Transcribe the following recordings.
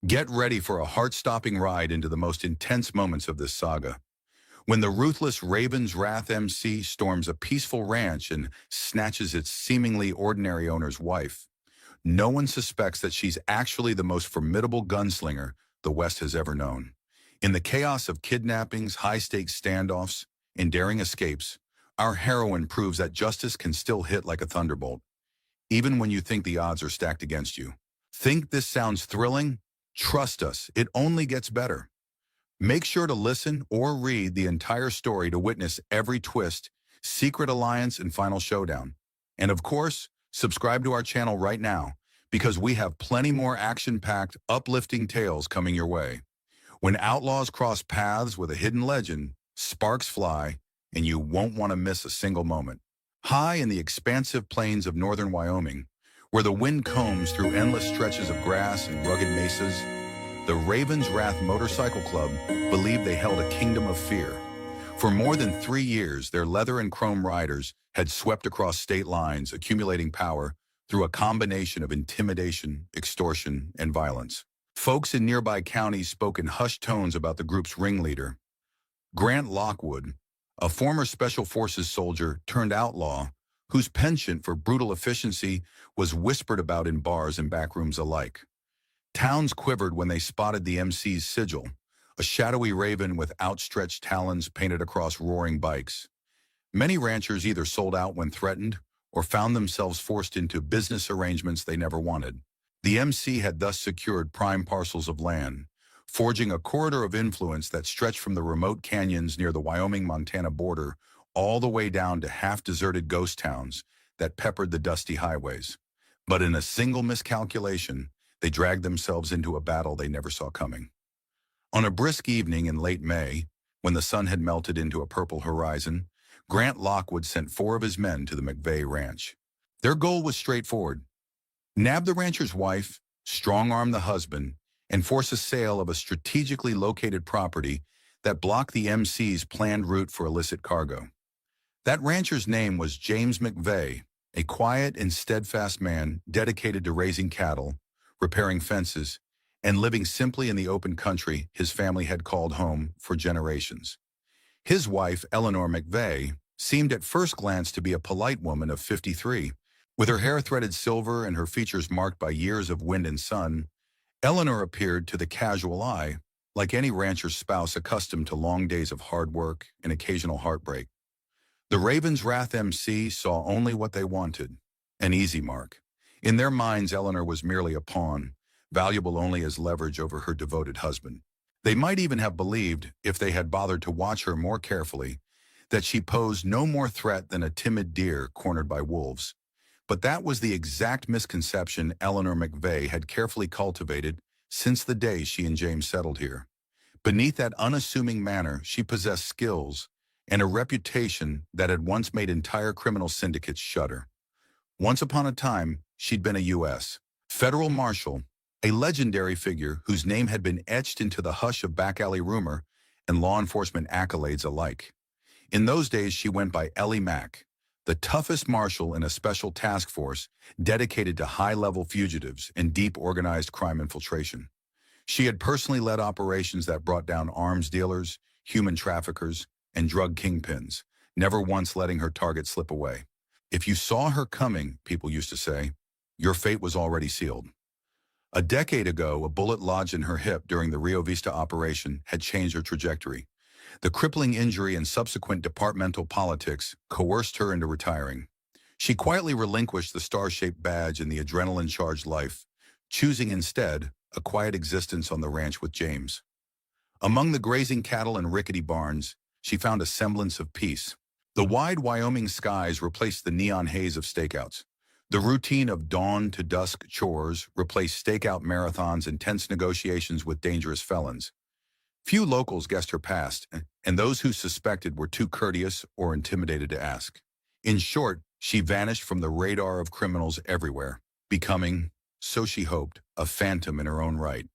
Get ready for a heart-stopping ride into the most intense moments of this saga. When the ruthless Raven's Wrath MC storms a peaceful ranch and snatches its seemingly ordinary owner's wife, no one suspects that she's actually the most formidable gunslinger the West has ever known. In the chaos of kidnappings, high-stakes standoffs, and daring escapes, our heroine proves that justice can still hit like a thunderbolt, even when you think the odds are stacked against you. Think this sounds thrilling? Trust us, it only gets better. Make sure to listen or read the entire story to witness every twist, secret alliance, and final showdown. And of course, subscribe to our channel right now, because we have plenty more action-packed, uplifting tales coming your way. When outlaws cross paths with a hidden legend, sparks fly, and you won't want to miss a single moment. High in the expansive plains of northern Wyoming, where the wind combs through endless stretches of grass and rugged mesas, the Raven's Wrath Motorcycle Club believed they held a kingdom of fear. For more than 3 years, their leather and chrome riders had swept across state lines, accumulating power through a combination of intimidation, extortion, and violence. Folks in nearby counties spoke in hushed tones about the group's ringleader, Grant Lockwood, a former Special Forces soldier turned outlaw, whose penchant for brutal efficiency was whispered about in bars and backrooms alike. Towns quivered when they spotted the MC's sigil, a shadowy raven with outstretched talons painted across roaring bikes. Many ranchers either sold out when threatened or found themselves forced into business arrangements they never wanted. The MC had thus secured prime parcels of land, forging a corridor of influence that stretched from the remote canyons near the Wyoming-Montana border all the way down to half-deserted ghost towns that peppered the dusty highways. But in a single miscalculation, they dragged themselves into a battle they never saw coming. On a brisk evening in late May, when the sun had melted into a purple horizon, Grant Lockwood sent 4 of his men to the McVay ranch. Their goal was straightforward: nab the rancher's wife, strong-arm the husband, and force a sale of a strategically located property that blocked the MC's planned route for illicit cargo. That rancher's name was James McVay, a quiet and steadfast man dedicated to raising cattle, repairing fences, and living simply in the open country his family had called home for generations. His wife, Eleanor McVay, seemed at first glance to be a polite woman of 53. With her hair threaded silver and her features marked by years of wind and sun, Eleanor appeared to the casual eye like any rancher's spouse accustomed to long days of hard work and occasional heartbreak. The Raven's Wrath MC saw only what they wanted: an easy mark. In their minds, Eleanor was merely a pawn, valuable only as leverage over her devoted husband. They might even have believed, if they had bothered to watch her more carefully, that she posed no more threat than a timid deer cornered by wolves. But that was the exact misconception Eleanor McVay had carefully cultivated since the day she and James settled here. Beneath that unassuming manner, she possessed skills and a reputation that had once made entire criminal syndicates shudder. Once upon a time, she'd been a U.S. federal marshal, a legendary figure whose name had been etched into the hush of back-alley rumor and law enforcement accolades alike. In those days, she went by Ellie Mack, the toughest marshal in a special task force dedicated to high-level fugitives and deep organized crime infiltration. She had personally led operations that brought down arms dealers, human traffickers, and drug kingpins, never once letting her target slip away. If you saw her coming, people used to say, your fate was already sealed. A decade ago, a bullet lodged in her hip during the Rio Vista operation had changed her trajectory. The crippling injury and subsequent departmental politics coerced her into retiring. She quietly relinquished the star-shaped badge and the adrenaline-charged life, choosing instead a quiet existence on the ranch with James. Among the grazing cattle and rickety barns, she found a semblance of peace. The wide Wyoming skies replaced the neon haze of stakeouts. The routine of dawn to dusk chores replaced stakeout marathons and tense negotiations with dangerous felons. Few locals guessed her past, and those who suspected were too courteous or intimidated to ask. In short, she vanished from the radar of criminals everywhere, becoming, so she hoped, a phantom in her own right.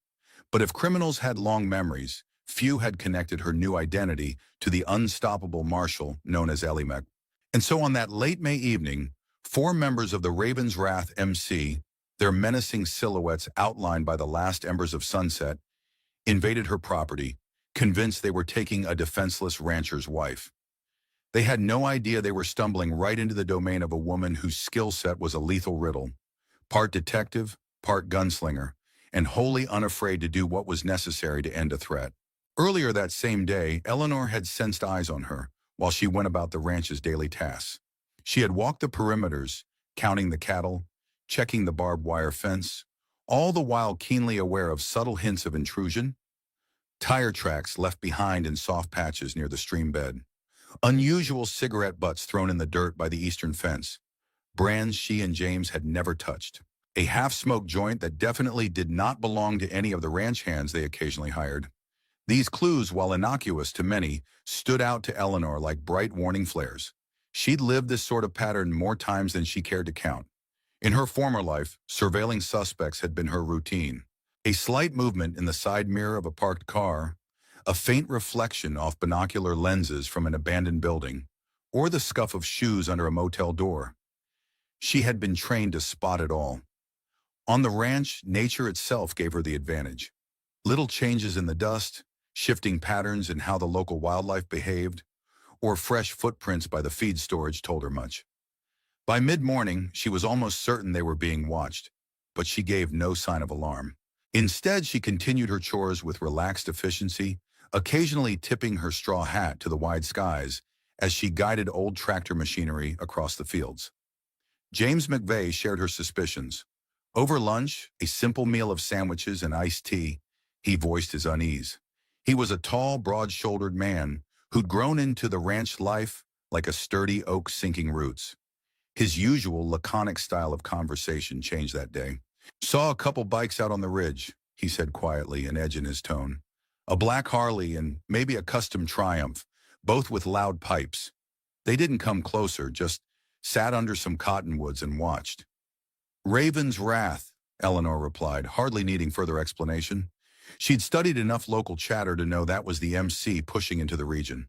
But if criminals had long memories, few had connected her new identity to the unstoppable marshal known as Ellie Mack. And so on that late May evening, 4 members of the Raven's Wrath MC Their menacing silhouettes outlined by the last embers of sunset invaded her property, convinced they were taking a defenseless rancher's wife. They had no idea they were stumbling right into the domain of a woman whose skill set was a lethal riddle, part detective, part gunslinger, and wholly unafraid to do what was necessary to end a threat. Earlier that same day, Eleanor had sensed eyes on her while she went about the ranch's daily tasks. She had walked the perimeters, counting the cattle, checking the barbed wire fence, all the while keenly aware of subtle hints of intrusion, tire tracks left behind in soft patches near the stream bed, unusual cigarette butts thrown in the dirt by the eastern fence, brands she and James had never touched, a half-smoked joint that definitely did not belong to any of the ranch hands they occasionally hired. These clues, while innocuous to many, stood out to Eleanor like bright warning flares. She'd lived this sort of pattern more times than she cared to count. In her former life, surveilling suspects had been her routine. A slight movement in the side mirror of a parked car, a faint reflection off binocular lenses from an abandoned building, or the scuff of shoes under a motel door. She had been trained to spot it all. On the ranch, nature itself gave her the advantage. Little changes in the dust, shifting patterns in how the local wildlife behaved, or fresh footprints by the feed storage told her much. By mid-morning, she was almost certain they were being watched, but she gave no sign of alarm. Instead, she continued her chores with relaxed efficiency, occasionally tipping her straw hat to the wide skies as she guided old tractor machinery across the fields. James McVay shared her suspicions. Over lunch, a simple meal of sandwiches and iced tea, he voiced his unease. He was a tall, broad-shouldered man who'd grown into the ranch life like a sturdy oak sinking roots. His usual laconic style of conversation changed that day. "Saw a couple bikes out on the ridge," he said quietly, an edge in his tone. "A black Harley and maybe a custom Triumph, both with loud pipes. They didn't come closer, just sat under some cottonwoods and watched." "Raven's Wrath," Eleanor replied, hardly needing further explanation. She'd studied enough local chatter to know that was the MC pushing into the region.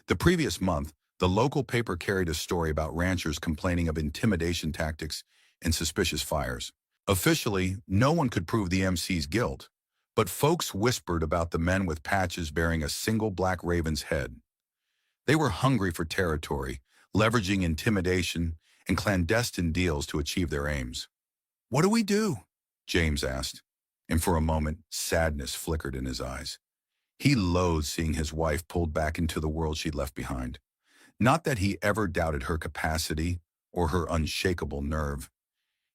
The previous month, the local paper carried a story about ranchers complaining of intimidation tactics and suspicious fires. Officially, no one could prove the MC's guilt, but folks whispered about the men with patches bearing a single black raven's head. They were hungry for territory, leveraging intimidation and clandestine deals to achieve their aims. "What do we do?" James asked, and for a moment, sadness flickered in his eyes. He loathed seeing his wife pulled back into the world she'd left behind. Not that he ever doubted her capacity or her unshakable nerve.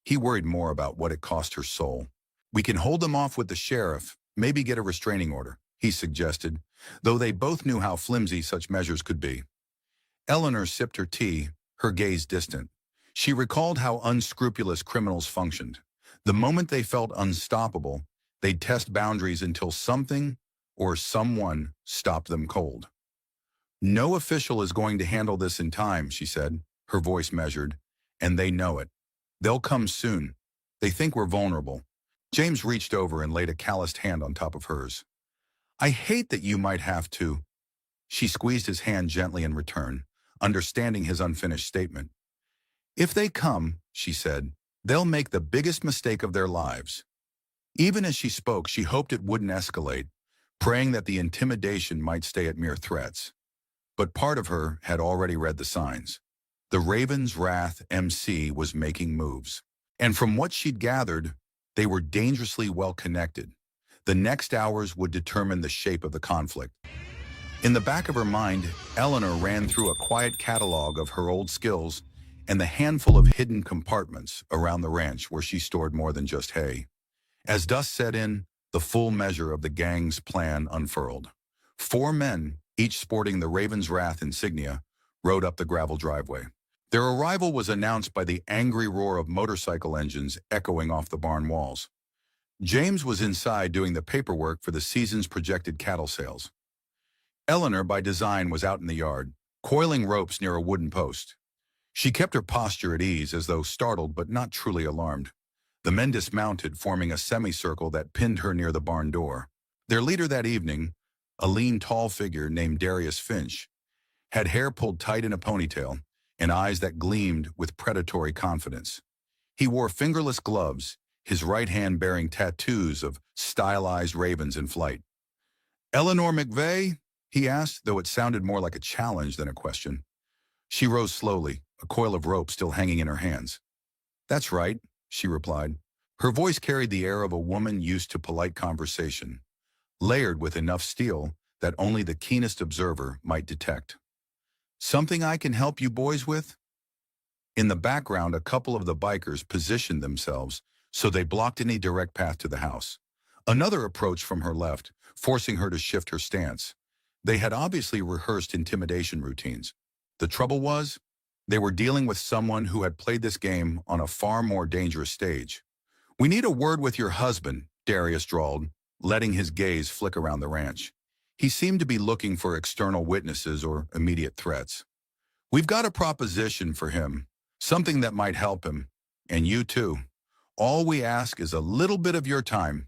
He worried more about what it cost her soul. "We can hold them off with the sheriff, maybe get a restraining order," he suggested, though they both knew how flimsy such measures could be. Eleanor sipped her tea, her gaze distant. She recalled how unscrupulous criminals functioned. The moment they felt unstoppable, they'd test boundaries until something or someone stopped them cold. "No official is going to handle this in time," she said, her voice measured, "and they know it. They'll come soon. They think we're vulnerable." James reached over and laid a calloused hand on top of hers. "I hate that you might have to." She squeezed his hand gently in return, understanding his unfinished statement. "If they come," she said, "they'll make the biggest mistake of their lives." Even as she spoke, she hoped it wouldn't escalate, praying that the intimidation might stay at mere threats. But part of her had already read the signs. The Raven's Wrath MC was making moves. And from what she'd gathered, they were dangerously well connected. The next hours would determine the shape of the conflict. In the back of her mind, Eleanor ran through a quiet catalog of her old skills and the handful of hidden compartments around the ranch where she stored more than just hay. As dusk set in, the full measure of the gang's plan unfurled. 4 men, each sporting the Raven's Wrath insignia, rode up the gravel driveway. Their arrival was announced by the angry roar of motorcycle engines echoing off the barn walls. James was inside doing the paperwork for the season's projected cattle sales. Eleanor, by design, was out in the yard, coiling ropes near a wooden post. She kept her posture at ease, as though startled but not truly alarmed. The men dismounted, forming a semicircle that pinned her near the barn door. Their leader that evening, a lean, tall figure named Darius Finch, had hair pulled tight in a ponytail and eyes that gleamed with predatory confidence. He wore fingerless gloves, his right hand bearing tattoos of stylized ravens in flight. "Eleanor McVay?" he asked, though it sounded more like a challenge than a question. She rose slowly, a coil of rope still hanging in her hands. "That's right," she replied. Her voice carried the air of a woman used to polite conversation, layered with enough steel that only the keenest observer might detect. "Something I can help you boys with?" In the background, a couple of the bikers positioned themselves so they blocked any direct path to the house. Another approached from her left, forcing her to shift her stance. They had obviously rehearsed intimidation routines. The trouble was, they were dealing with someone who had played this game on a far more dangerous stage. "We need a word with your husband," Darius drawled, letting his gaze flick around the ranch. He seemed to be looking for external witnesses or immediate threats. "We've got a proposition for him, something that might help him, and you too. All we ask is a little bit of your time."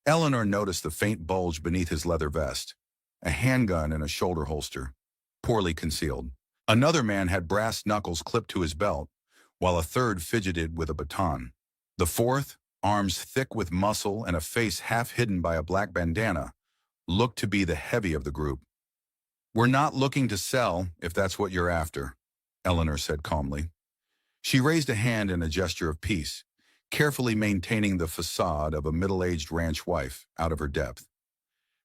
Eleanor noticed the faint bulge beneath his leather vest, a handgun in a shoulder holster, poorly concealed. Another man had brass knuckles clipped to his belt, while a third fidgeted with a baton. The fourth, arms thick with muscle and a face half hidden by a black bandana, looked to be the heavy of the group. "We're not looking to sell, if that's what you're after," Eleanor said calmly. She raised a hand in a gesture of peace, carefully maintaining the facade of a middle-aged ranch wife out of her depth.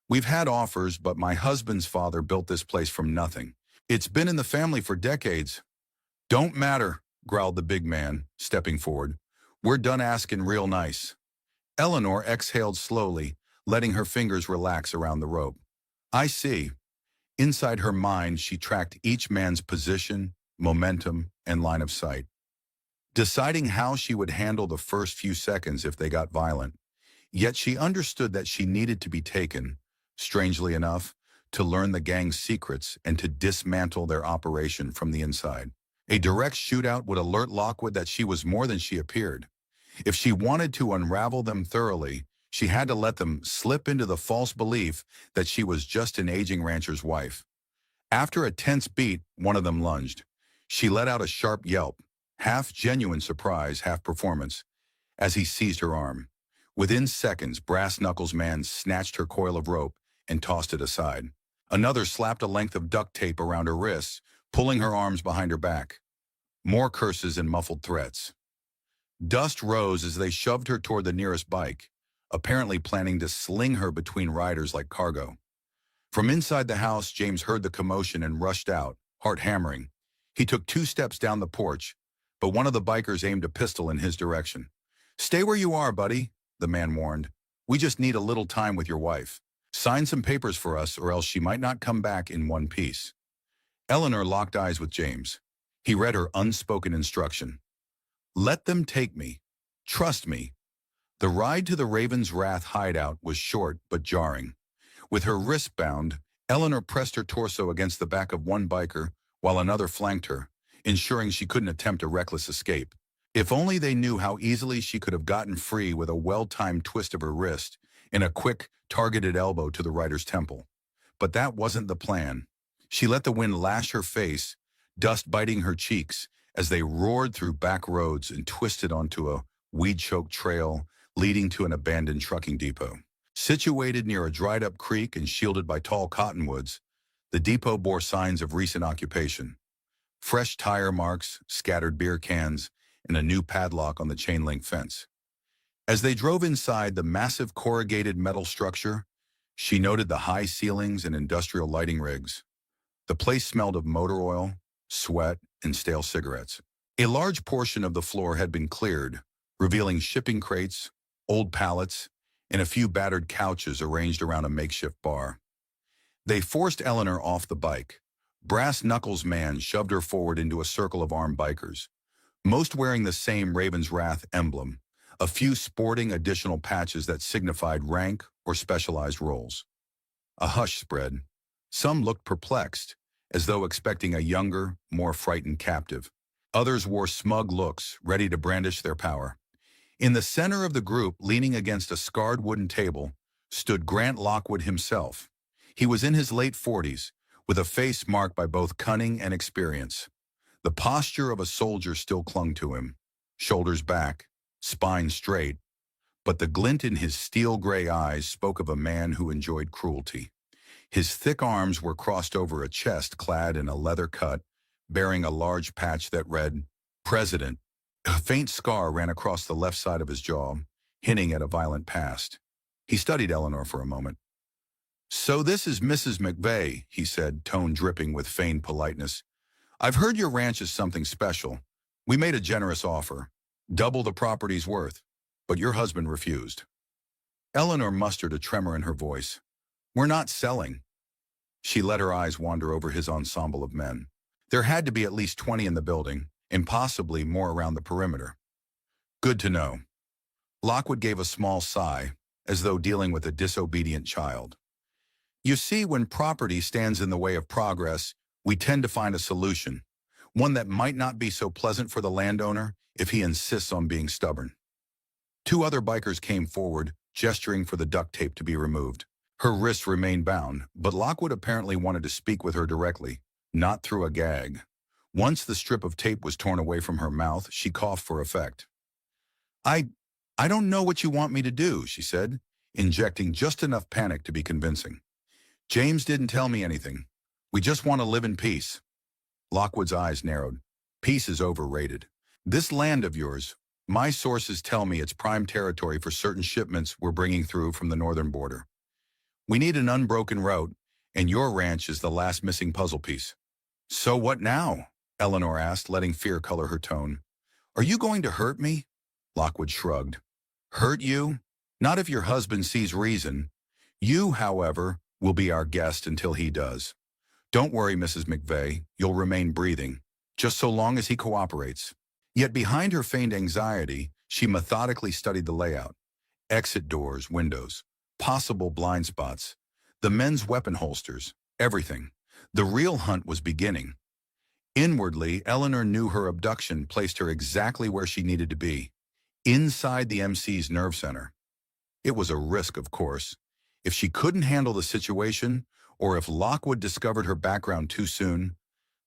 "We've had offers, but my husband's father built this place from nothing. It's been in the family for decades." "Don't matter," growled the big man, stepping forward. "We're done asking real nice." Eleanor exhaled slowly, letting her fingers relax around the rope. "I see." Inside her mind, she tracked each man's position, momentum, and line of sight, deciding how she would handle the first few seconds if they got violent. Yet she understood that she needed to be taken, strangely enough, to learn the gang's secrets and to dismantle their operation from the inside. A direct shootout would alert Lockwood that she was more than she appeared. If she wanted to unravel them thoroughly, she had to let them slip into the false belief that she was just an aging rancher's wife. After a tense beat, one of them lunged. She let out a sharp yelp, half genuine surprise, half performance, as he seized her arm. Within seconds, Brass Knuckles' man snatched her coil of rope and tossed it aside. Another slapped a length of duct tape around her wrists, pulling her arms behind her back. More curses and muffled threats. Dust rose as they shoved her toward the nearest bike, apparently planning to sling her between riders like cargo. From inside the house, James heard the commotion and rushed out, heart hammering. He took 2 steps down the porch, but one of the bikers aimed a pistol in his direction. "Stay where you are, buddy," the man warned. "We just need a little time with your wife. Sign some papers for us, or else she might not come back in one piece." Eleanor locked eyes with James. He read her unspoken instruction. "Let them take me. Trust me." The ride to the Raven's Wrath hideout was short but jarring. With her wrist bound, Eleanor pressed her torso against the back of one biker while another flanked her, ensuring she couldn't attempt a reckless escape. If only they knew how easily she could have gotten free with a well-timed twist of her wrist and a quick, targeted elbow to the rider's temple. But that wasn't the plan. She let the wind lash her face, dust biting her cheeks, as they roared through back roads and twisted onto a weed-choked trail leading to an abandoned trucking depot. Situated near a dried-up creek and shielded by tall cottonwoods, the depot bore signs of recent occupation. Fresh tire marks, scattered beer cans, and a new padlock on the chain-link fence. As they drove inside the massive corrugated metal structure, she noted the high ceilings and industrial lighting rigs. The place smelled of motor oil, sweat, and stale cigarettes. A large portion of the floor had been cleared, revealing shipping crates, old pallets, and a few battered couches arranged around a makeshift bar. They forced Eleanor off the bike. Brass Knuckles' man shoved her forward into a circle of armed bikers, most wearing the same Raven's Wrath emblem, a few sporting additional patches that signified rank or specialized roles. A hush spread. Some looked perplexed, as though expecting a younger, more frightened captive. Others wore smug looks, ready to brandish their power. In the center of the group, leaning against a scarred wooden table, stood Grant Lockwood himself. He was in his late 40s, with a face marked by both cunning and experience. The posture of a soldier still clung to him, shoulders back, spine straight, but the glint in his steel-gray eyes spoke of a man who enjoyed cruelty. His thick arms were crossed over a chest clad in a leather cut, bearing a large patch that read, President. A faint scar ran across the left side of his jaw, hinting at a violent past. He studied Eleanor for a moment. "So this is Mrs. McVay," he said, tone dripping with feigned politeness. "I've heard your ranch is something special. We made a generous offer, double the property's worth, but your husband refused." Eleanor mustered a tremor in her voice. "We're not selling." She let her eyes wander over his ensemble of men. There had to be at least 20 in the building, and possibly more around the perimeter. "Good to know." Lockwood gave a small sigh, as though dealing with a disobedient child. "You see, when property stands in the way of progress, we tend to find a solution, one that might not be so pleasant for the landowner if he insists on being stubborn." Two other bikers came forward, gesturing for the duct tape to be removed. Her wrists remained bound, but Lockwood apparently wanted to speak with her directly, not through a gag. Once the strip of tape was torn away from her mouth, she coughed for effect. I don't know what you want me to do," she said, injecting just enough panic to be convincing. "James didn't tell me anything. We just want to live in peace." Lockwood's eyes narrowed. "Peace is overrated. This land of yours, my sources tell me it's prime territory for certain shipments we're bringing through from the northern border. We need an unbroken route, and your ranch is the last missing puzzle piece." "So what now?" Eleanor asked, letting fear color her tone. "Are you going to hurt me?" Lockwood shrugged. "Hurt you? Not if your husband sees reason. You, however, will be our guest until he does. Don't worry, Mrs. McVay, you'll remain breathing, just so long as he cooperates." Yet behind her feigned anxiety, she methodically studied the layout. Exit doors, windows, possible blind spots, the men's weapon holsters, everything. The real hunt was beginning. Inwardly, Eleanor knew her abduction placed her exactly where she needed to be, inside the MC's nerve center. It was a risk, of course. If she couldn't handle the situation, or if Lockwood discovered her background too soon,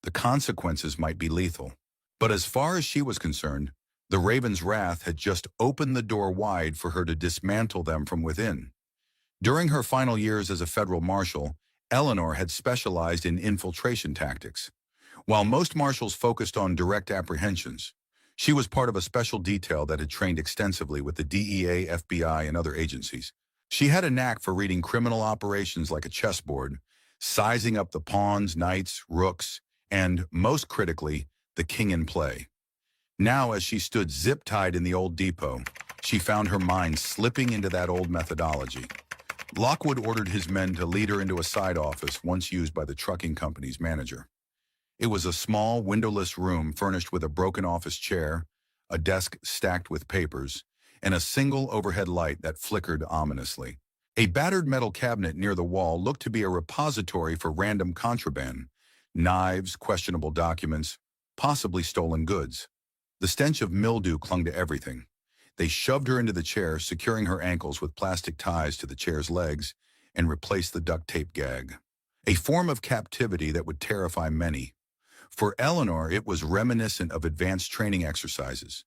the consequences might be lethal. But as far as she was concerned, the Raven's wrath had just opened the door wide for her to dismantle them from within. During her final years as a federal marshal, Eleanor had specialized in infiltration tactics. While most marshals focused on direct apprehensions, she was part of a special detail that had trained extensively with the DEA, FBI, and other agencies. She had a knack for reading criminal operations like a chessboard, sizing up the pawns, knights, rooks, and, most critically, the king in play. Now, as she stood zip-tied in the old depot, she found her mind slipping into that old methodology. Lockwood ordered his men to lead her into a side office once used by the trucking company's manager. It was a small, windowless room furnished with a broken office chair, a desk stacked with papers, and a single overhead light that flickered ominously. A battered metal cabinet near the wall looked to be a repository for random contraband, knives, questionable documents, possibly stolen goods. The stench of mildew clung to everything. They shoved her into the chair, securing her ankles with plastic ties to the chair's legs, and replaced the duct tape gag. A form of captivity that would terrify many. For Eleanor, it was reminiscent of advanced training exercises,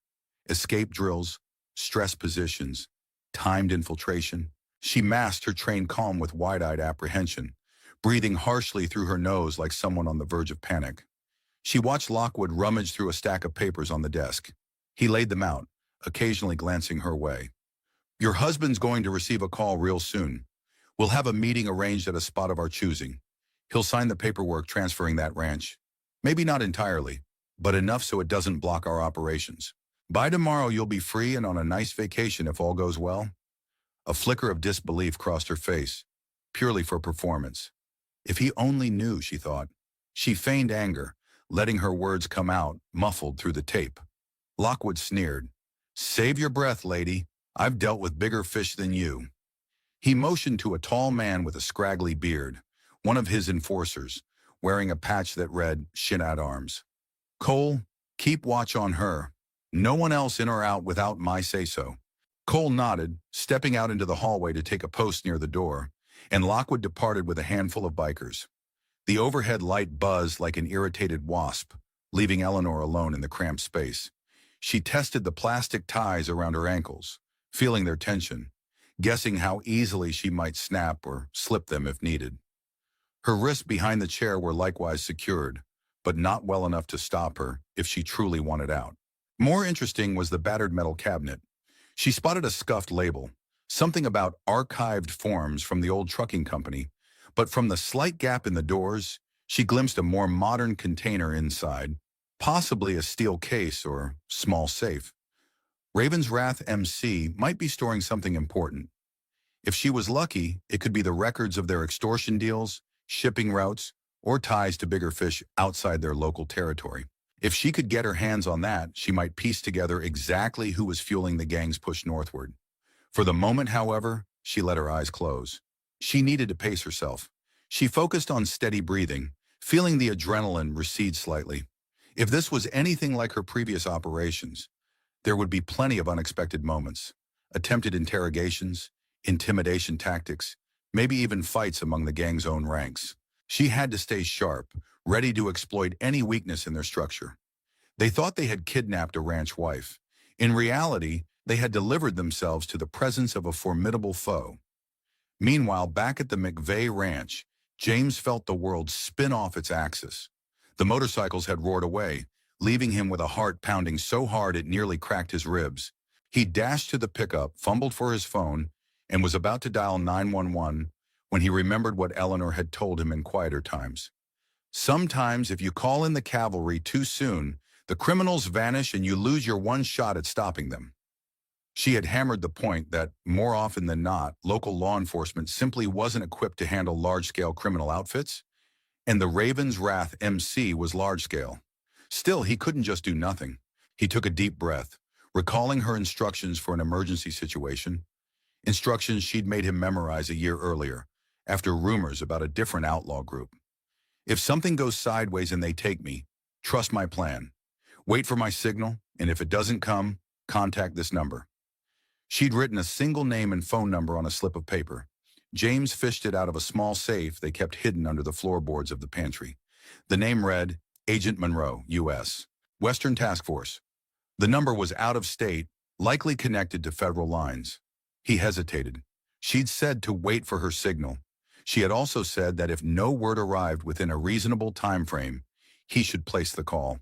escape drills, stress positions, timed infiltration. She masked her trained calm with wide-eyed apprehension, breathing harshly through her nose like someone on the verge of panic. She watched Lockwood rummage through a stack of papers on the desk. He laid them out, occasionally glancing her way. "Your husband's going to receive a call real soon. We'll have a meeting arranged at a spot of our choosing. He'll sign the paperwork transferring that ranch. Maybe not entirely, but enough so it doesn't block our operations. By tomorrow you'll be free and on a nice vacation if all goes well." A flicker of disbelief crossed her face, purely for performance. If he only knew, she thought. She feigned anger, letting her words come out, muffled through the tape. Lockwood sneered. "Save your breath, lady. I've dealt with bigger fish than you." He motioned to a tall man with a scraggly beard, one of his enforcers, wearing a patch that read, "Shin at Arms." "Cole, keep watch on her. No one else in or out without my say-so." Cole nodded, stepping out into the hallway to take a post near the door, and Lockwood departed with a handful of bikers. The overhead light buzzed like an irritated wasp, leaving Eleanor alone in the cramped space. She tested the plastic ties around her ankles, feeling their tension, guessing how easily she might snap or slip them if needed. Her wrists behind the chair were likewise secured, but not well enough to stop her if she truly wanted out. More interesting was the battered metal cabinet. She spotted a scuffed label, something about archived forms from the old trucking company, but from the slight gap in the doors, she glimpsed a more modern container inside, possibly a steel case or small safe. Raven's Wrath MC might be storing something important. If she was lucky, it could be the records of their extortion deals, shipping routes, or ties to bigger fish outside their local territory. If she could get her hands on that, she might piece together exactly who was fueling the gang's push northward. For the moment, however, she let her eyes close. She needed to pace herself. She focused on steady breathing, feeling the adrenaline recede slightly. If this was anything like her previous operations, there would be plenty of unexpected moments, attempted interrogations, intimidation tactics, maybe even fights among the gang's own ranks. She had to stay sharp, ready to exploit any weakness in their structure. They thought they had kidnapped a ranch wife. In reality, they had delivered themselves to the presence of a formidable foe. Meanwhile, back at the McVay ranch, James felt the world spin off its axis. The motorcycles had roared away, leaving him with a heart pounding so hard it nearly cracked his ribs. He dashed to the pickup, fumbled for his phone, and was about to dial 911 when he remembered what Eleanor had told him in quieter times. Sometimes, if you call in the cavalry too soon, the criminals vanish and you lose your one shot at stopping them. She had hammered the point that, more often than not, local law enforcement simply wasn't equipped to handle large-scale criminal outfits, and the Raven's Wrath MC was large-scale. Still, he couldn't just do nothing. He took a deep breath, recalling her instructions for an emergency situation, instructions she'd made him memorize a year earlier, after rumors about a different outlaw group. If something goes sideways and they take me, trust my plan. Wait for my signal, and if it doesn't come, contact this number. She'd written a single name and phone number on a slip of paper. James fished it out of a small safe they kept hidden under the floorboards of the pantry. The name read, Agent Monroe, U.S. Western Task Force. The number was out of state, likely connected to federal lines. He hesitated. She'd said to wait for her signal. She had also said that if no word arrived within a reasonable time frame, he should place the call.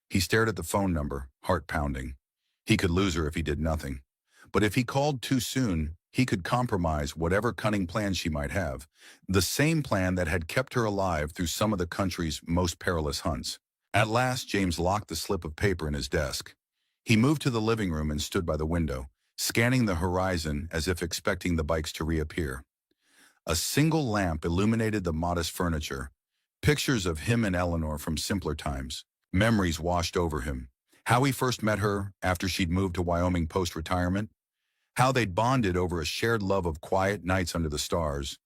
He stared at the phone number, heart pounding. He could lose her if he did nothing. But if he called too soon, he could compromise whatever cunning plan she might have, the same plan that had kept her alive through some of the country's most perilous hunts. At last, James locked the slip of paper in his desk. He moved to the living room and stood by the window, scanning the horizon as if expecting the bikes to reappear. A single lamp illuminated the modest furniture. Pictures of him and Eleanor from simpler times. Memories washed over him. How he first met her after she'd moved to Wyoming post-retirement. How they'd bonded over a shared love of quiet nights under the stars.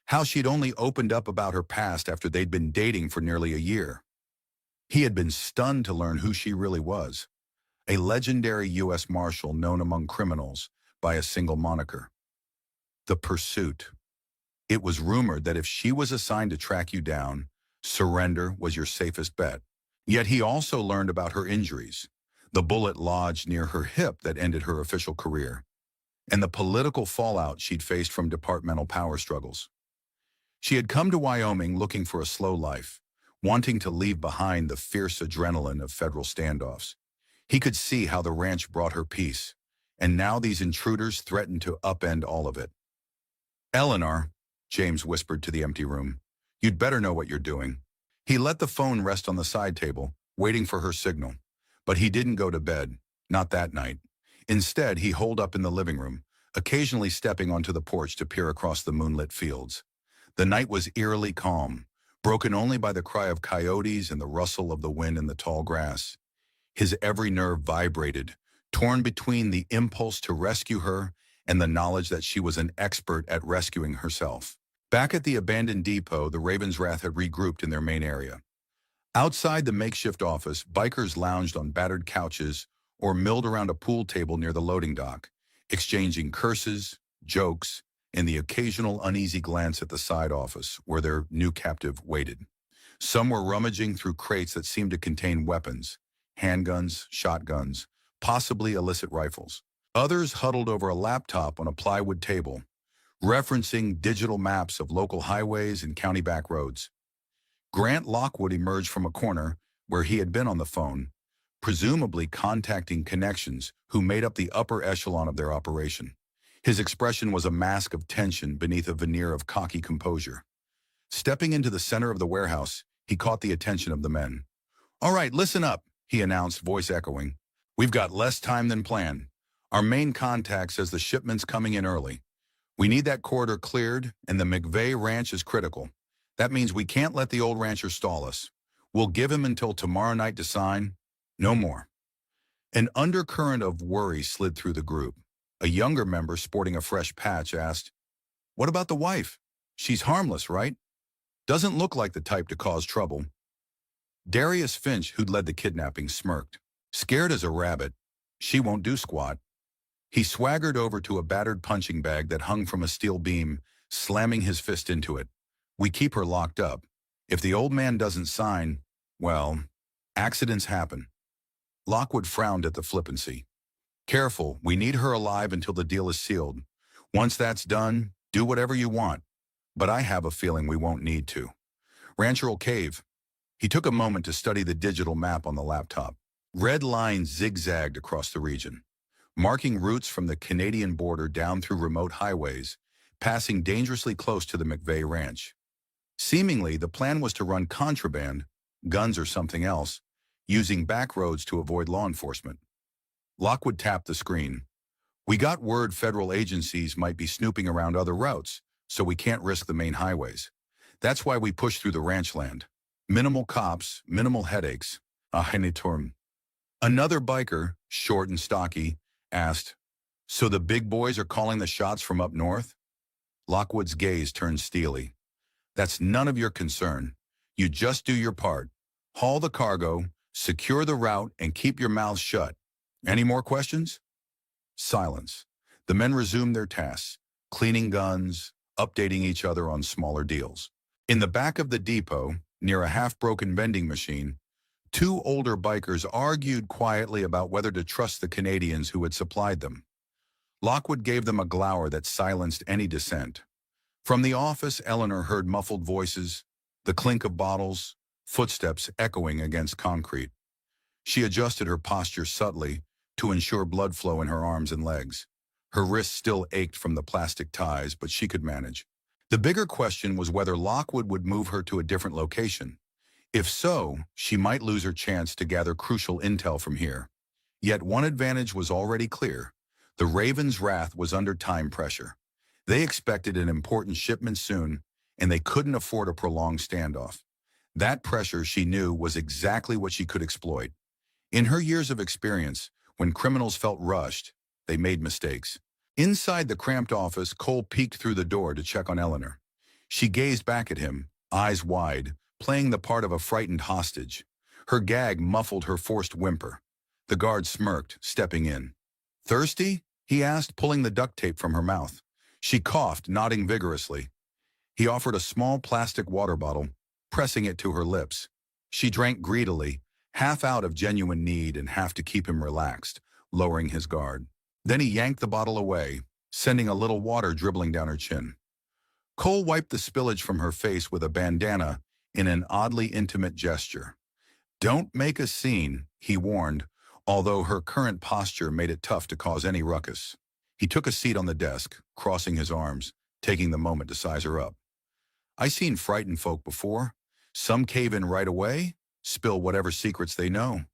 How she'd only opened up about her past after they'd been dating for nearly a year. He had been stunned to learn who she really was. A legendary U.S. Marshal known among criminals by a single moniker. The Pursuit. It was rumored that if she was assigned to track you down, surrender was your safest bet. Yet he also learned about her injuries, the bullet lodged near her hip that ended her official career, and the political fallout she'd faced from departmental power struggles. She had come to Wyoming looking for a slow life, wanting to leave behind the fierce adrenaline of federal standoffs. He could see how the ranch brought her peace, and now these intruders threatened to upend all of it. Eleanor, James whispered to the empty room, you'd better know what you're doing. He let the phone rest on the side table, waiting for her signal. But he didn't go to bed, not that night. Instead, he holed up in the living room, occasionally stepping onto the porch to peer across the moonlit fields. The night was eerily calm, broken only by the cry of coyotes and the rustle of the wind in the tall grass. His every nerve vibrated, torn between the impulse to rescue her and the knowledge that she was an expert at rescuing herself. Back at the abandoned depot, the Raven's Wrath had regrouped in their main area. Outside the makeshift office, bikers lounged on battered couches or milled around a pool table near the loading dock, exchanging curses, jokes, and the occasional uneasy glance at the side office where their new captive waited. Some were rummaging through crates that seemed to contain weapons, handguns, shotguns, possibly illicit rifles. Others huddled over a laptop on a plywood table, referencing digital maps of local highways and county back roads. Grant Lockwood emerged from a corner where he had been on the phone, presumably contacting connections who made up the upper echelon of their operation. His expression was a mask of tension beneath a veneer of cocky composure. Stepping into the center of the warehouse, he caught the attention of the men. "All right, listen up," he announced, voice echoing. "We've got less time than planned. Our main contact says the shipment's coming in early. We need that corridor cleared, and the McVay ranch is critical. That means we can't let the old rancher stall us. We'll give him until tomorrow night to sign. No more." An undercurrent of worry slid through the group. A younger member, sporting a fresh patch, asked, "What about the wife? She's harmless, right? Doesn't look like the type to cause trouble." Darius Finch, who'd led the kidnapping, smirked. "Scared as a rabbit. She won't do squat." He swaggered over to a battered punching bag that hung from a steel beam, slamming his fist into it. "We keep her locked up. If the old man doesn't sign, well, accidents happen." Lockwood frowned at the flippancy. "Careful, we need her alive until the deal is sealed. Once that's done, do whatever you want. But I have a feeling we won't need to. Rancher'll cave." He took a moment to study the digital map on the laptop. Red lines zigzagged across the region, marking routes from the Canadian border down through remote highways, passing dangerously close to the McVay ranch. Seemingly, the plan was to run contraband, guns or something else, using back roads to avoid law enforcement. Lockwood tapped the screen. "We got word federal agencies might be snooping around other routes, so we can't risk the main highways. That's why we push through the ranch land. Minimal cops, minimal headaches. Ahiniturm." Another biker, short and stocky, asked, "So the big boys are calling the shots from up north?" Lockwood's gaze turned steely. "That's none of your concern. You just do your part. Haul the cargo, secure the route, and keep your mouths shut. Any more questions?" Silence. The men resumed their tasks, cleaning guns, updating each other on smaller deals. In the back of the depot, near a half-broken vending machine, two older bikers argued quietly about whether to trust the Canadians who had supplied them. Lockwood gave them a glower that silenced any dissent. From the office, Eleanor heard muffled voices, the clink of bottles, footsteps echoing against concrete. She adjusted her posture subtly to ensure blood flow in her arms and legs. Her wrists still ached from the plastic ties, but she could manage. The bigger question was whether Lockwood would move her to a different location. If so, she might lose her chance to gather crucial intel from here. Yet one advantage was already clear. The Ravens' wrath was under time pressure. They expected an important shipment soon, and they couldn't afford a prolonged standoff. That pressure, she knew, was exactly what she could exploit. In her years of experience, when criminals felt rushed, they made mistakes. Inside the cramped office, Cole peeked through the door to check on Eleanor. She gazed back at him, eyes wide, playing the part of a frightened hostage. Her gag muffled her forced whimper. The guard smirked, stepping in. "Thirsty?" he asked, pulling the duct tape from her mouth. She coughed, nodding vigorously. He offered a small plastic water bottle, pressing it to her lips. She drank greedily, half out of genuine need and half to keep him relaxed, lowering his guard. Then he yanked the bottle away, sending a little water dribbling down her chin. Cole wiped the spillage from her face with a bandana in an oddly intimate gesture. "Don't make a scene," he warned, although her current posture made it tough to cause any ruckus. He took a seat on the desk, crossing his arms, taking the moment to size her up. "I've seen frightened folk before. Some cave in right away, spill whatever secrets they know.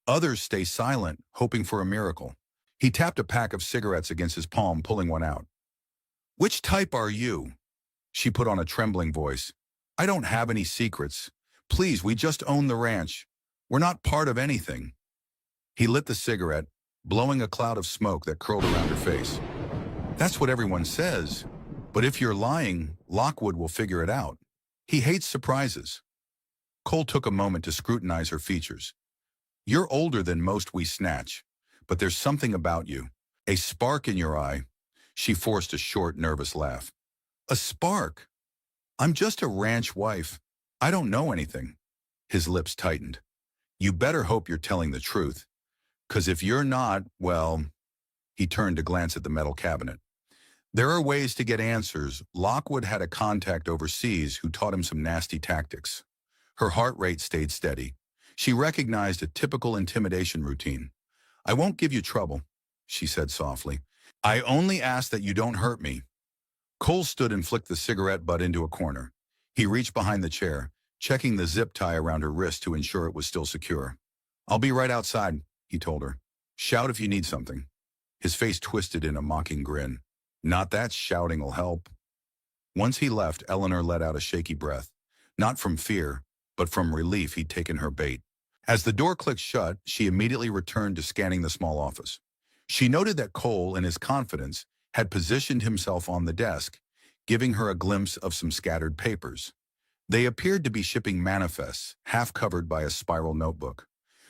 Others stay silent, hoping for a miracle." He tapped a pack of cigarettes against his palm, pulling one out. "Which type are you?" She put on a trembling voice. "I don't have any secrets. Please, we just own the ranch. We're not part of anything." He lit the cigarette, blowing a cloud of smoke that curled around her face. "That's what everyone says. But if you're lying, Lockwood will figure it out. He hates surprises." Cole took a moment to scrutinize her features. "You're older than most we snatch, but there's something about you. A spark in your eye." She forced a short, nervous laugh. "A spark? I'm just a ranch wife. I don't know anything." His lips tightened. "You better hope you're telling the truth." 'Cause if you're not, well, he turned to glance at the metal cabinet. There are ways to get answers. Lockwood had a contact overseas who taught him some nasty tactics. Her heart rate stayed steady. She recognized a typical intimidation routine. I won't give you trouble, she said softly. I only ask that you don't hurt me. Cole stood and flicked the cigarette butt into a corner. He reached behind the chair, checking the zip tie around her wrist to ensure it was still secure. I'll be right outside, he told her. Shout if you need something. His face twisted in a mocking grin. Not that shouting'll help. Once he left, Eleanor let out a shaky breath. Not from fear, but from relief he'd taken her bait. As the door clicked shut, she immediately returned to scanning the small office. She noted that Cole, in his confidence, had positioned himself on the desk, giving her a glimpse of some scattered papers. They appeared to be shipping manifests, half covered by a spiral notebook.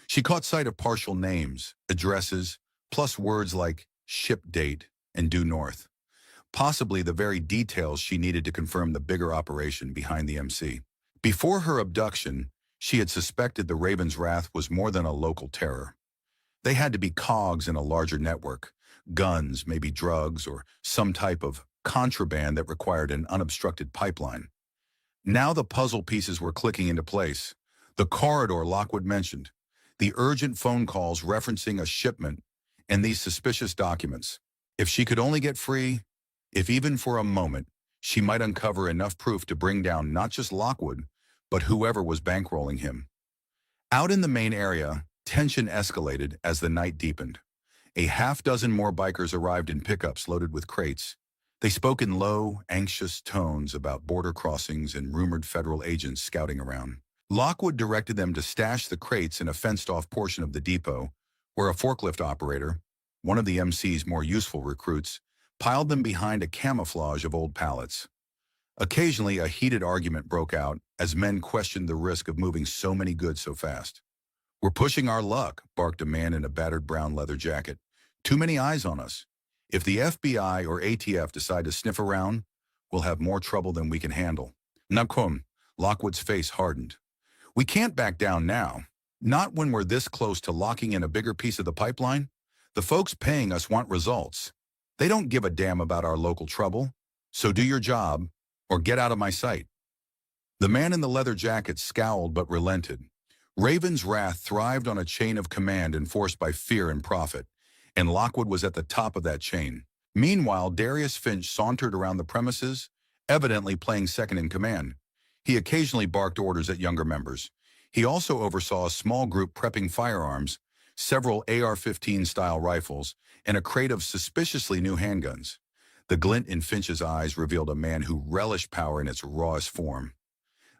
She caught sight of partial names, addresses, plus words like ship date and due north. Possibly the very details she needed to confirm the bigger operation behind the MC. Before her abduction, she had suspected the Raven's Wrath was more than a local terror. They had to be cogs in a larger network, guns, maybe drugs, or some type of contraband that required an unobstructed pipeline. Now the puzzle pieces were clicking into place. The corridor Lockwood mentioned, the urgent phone calls referencing a shipment, and these suspicious documents. If she could only get free, if even for a moment, she might uncover enough proof to bring down not just Lockwood, but whoever was bankrolling him. Out in the main area, tension escalated as the night deepened. A half-dozen more bikers arrived in pickups loaded with crates. They spoke in low, anxious tones about border crossings and rumored federal agents scouting around. Lockwood directed them to stash the crates in a fenced-off portion of the depot, where a forklift operator, one of the MC's more useful recruits, piled them behind a camouflage of old pallets. Occasionally, a heated argument broke out as men questioned the risk of moving so many goods so fast. We're pushing our luck, barked a man in a battered brown leather jacket. Too many eyes on us. If the FBI or ATF decide to sniff around, we'll have more trouble than we can handle. Nakum, Lockwood's face hardened. We can't back down now. Not when we're this close to locking in a bigger piece of the pipeline. The folks paying us want results. They don't give a damn about our local trouble. So do your job, or get out of my sight. The man in the leather jacket scowled but relented. Raven's Wrath thrived on a chain of command enforced by fear and profit, and Lockwood was at the top of that chain. Meanwhile, Darius Finch sauntered around the premises, evidently playing second in command. He occasionally barked orders at younger members. He also oversaw a small group prepping firearms, several AR-15-style rifles, and a crate of suspiciously new handguns. The glint in Finch's eyes revealed a man who relished power in its rawest form.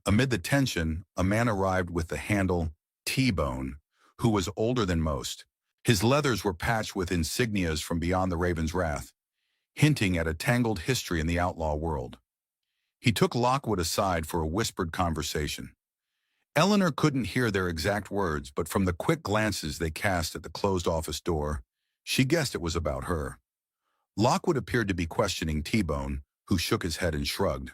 Amid the tension, a man arrived with the handle T-Bone, who was older than most. His leathers were patched with insignias from beyond the Raven's Wrath, hinting at a tangled history in the outlaw world. He took Lockwood aside for a whispered conversation. Eleanor couldn't hear their exact words, but from the quick glances they cast at the closed office door, she guessed it was about her. Lockwood appeared to be questioning T-Bone, who shook his head and shrugged.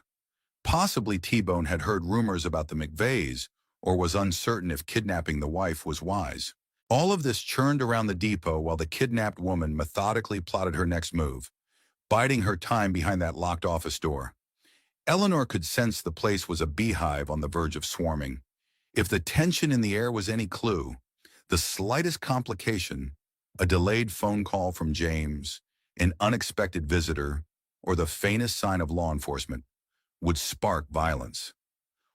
Possibly T-Bone had heard rumors about the McVays, or was uncertain if kidnapping the wife was wise. All of this churned around the depot while the kidnapped woman methodically plotted her next move, biding her time behind that locked office door. Eleanor could sense the place was a beehive on the verge of swarming. If the tension in the air was any clue, the slightest complication, a delayed phone call from James, an unexpected visitor, or the faintest sign of law enforcement, would spark violence.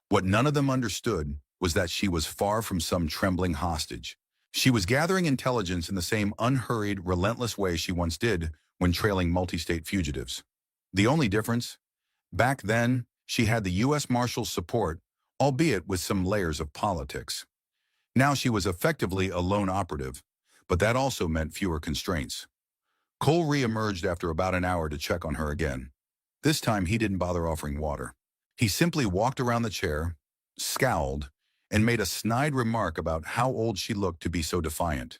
What none of them understood was that she was far from some trembling hostage. She was gathering intelligence in the same unhurried, relentless way she once did when trailing multi-state fugitives. The only difference? Back then, she had the U.S. Marshal's support, albeit with some layers of politics. Now she was effectively a lone operative, but that also meant fewer constraints. Cole re-emerged after about an hour to check on her again. This time he didn't bother offering water. He simply walked around the chair, scowled, and made a snide remark about how old she looked to be so defiant.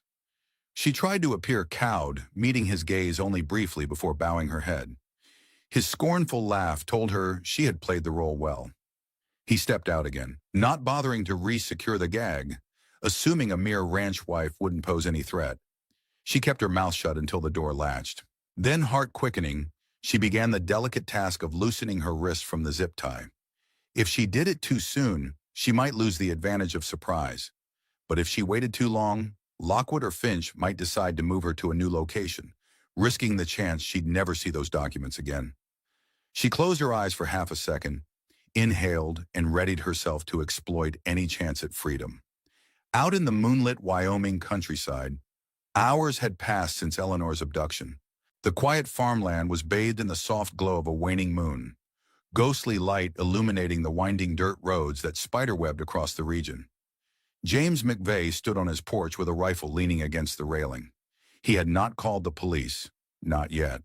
She tried to appear cowed, meeting his gaze only briefly before bowing her head. His scornful laugh told her she had played the role well. He stepped out again, not bothering to re-secure the gag, assuming a mere ranch wife wouldn't pose any threat. She kept her mouth shut until the door latched. Then, heart quickening, she began the delicate task of loosening her wrist from the zip tie. If she did it too soon, she might lose the advantage of surprise. But if she waited too long, Lockwood or Finch might decide to move her to a new location, risking the chance she'd never see those documents again. She closed her eyes for half a second, inhaled, and readied herself to exploit any chance at freedom. Out in the moonlit Wyoming countryside, hours had passed since Eleanor's abduction. The quiet farmland was bathed in the soft glow of a waning moon, ghostly light illuminating the winding dirt roads that spiderwebbed across the region. James McVay stood on his porch with a rifle leaning against the railing. He had not called the police, not yet.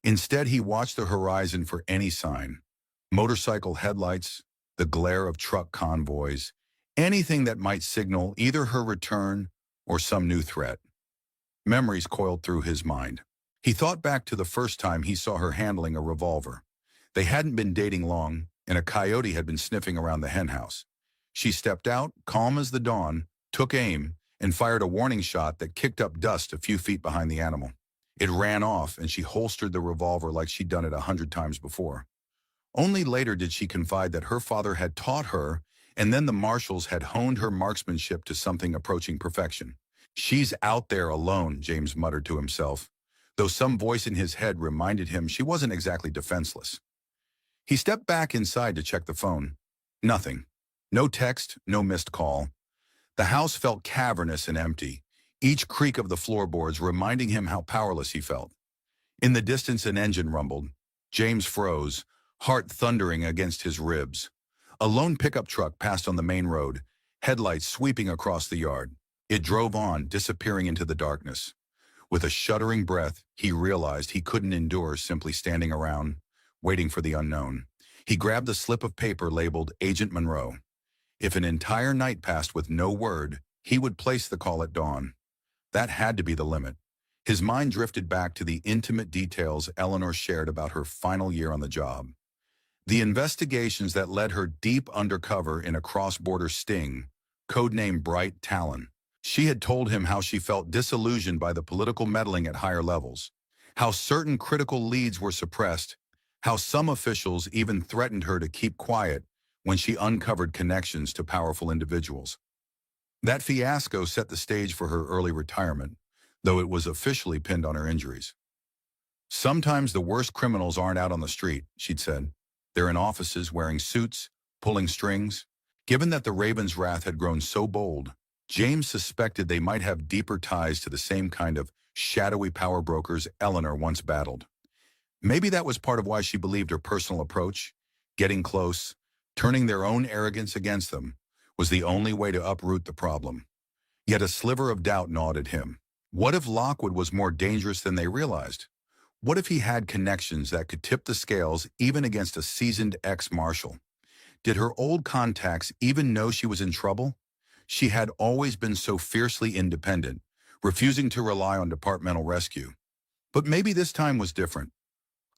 Instead, he watched the horizon for any sign. Motorcycle headlights, the glare of truck convoys, anything that might signal either her return or some new threat. Memories coiled through his mind. He thought back to the first time he saw her handling a revolver. They hadn't been dating long, and a coyote had been sniffing around the henhouse. She stepped out, calm as the dawn, took aim, and fired a warning shot that kicked up dust a few feet behind the animal. It ran off, and she holstered the revolver like she'd done it 100 times before. Only later did she confide that her father had taught her, and then the marshals had honed her marksmanship to something approaching perfection. "She's out there alone," James muttered to himself, though some voice in his head reminded him she wasn't exactly defenseless. He stepped back inside to check the phone. Nothing. No text, no missed call. The house felt cavernous and empty, each creak of the floorboards reminding him how powerless he felt. In the distance, an engine rumbled. James froze, heart thundering against his ribs. A lone pickup truck passed on the main road, headlights sweeping across the yard. It drove on, disappearing into the darkness. With a shuddering breath, he realized he couldn't endure simply standing around, waiting for the unknown. He grabbed the slip of paper labeled Agent Monroe. If an entire night passed with no word, he would place the call at dawn. That had to be the limit. His mind drifted back to the intimate details Eleanor shared about her final year on the job. The investigations that led her deep undercover in a cross-border sting, codenamed Bright Talon. She had told him how she felt disillusioned by the political meddling at higher levels, how certain critical leads were suppressed, how some officials even threatened her to keep quiet when she uncovered connections to powerful individuals. That fiasco set the stage for her early retirement, though it was officially pinned on her injuries. "Sometimes the worst criminals aren't out on the street," she'd said. "They're in offices wearing suits, pulling strings." Given that the Raven's wrath had grown so bold, James suspected they might have deeper ties to the same kind of shadowy power brokers Eleanor once battled. Maybe that was part of why she believed her personal approach, getting close, turning their own arrogance against them, was the only way to uproot the problem. Yet a sliver of doubt gnawed at him. What if Lockwood was more dangerous than they realized? What if he had connections that could tip the scales even against a seasoned ex-marshal? Did her old contacts even know she was in trouble? She had always been so fiercely independent, refusing to rely on departmental rescue. But maybe this time was different.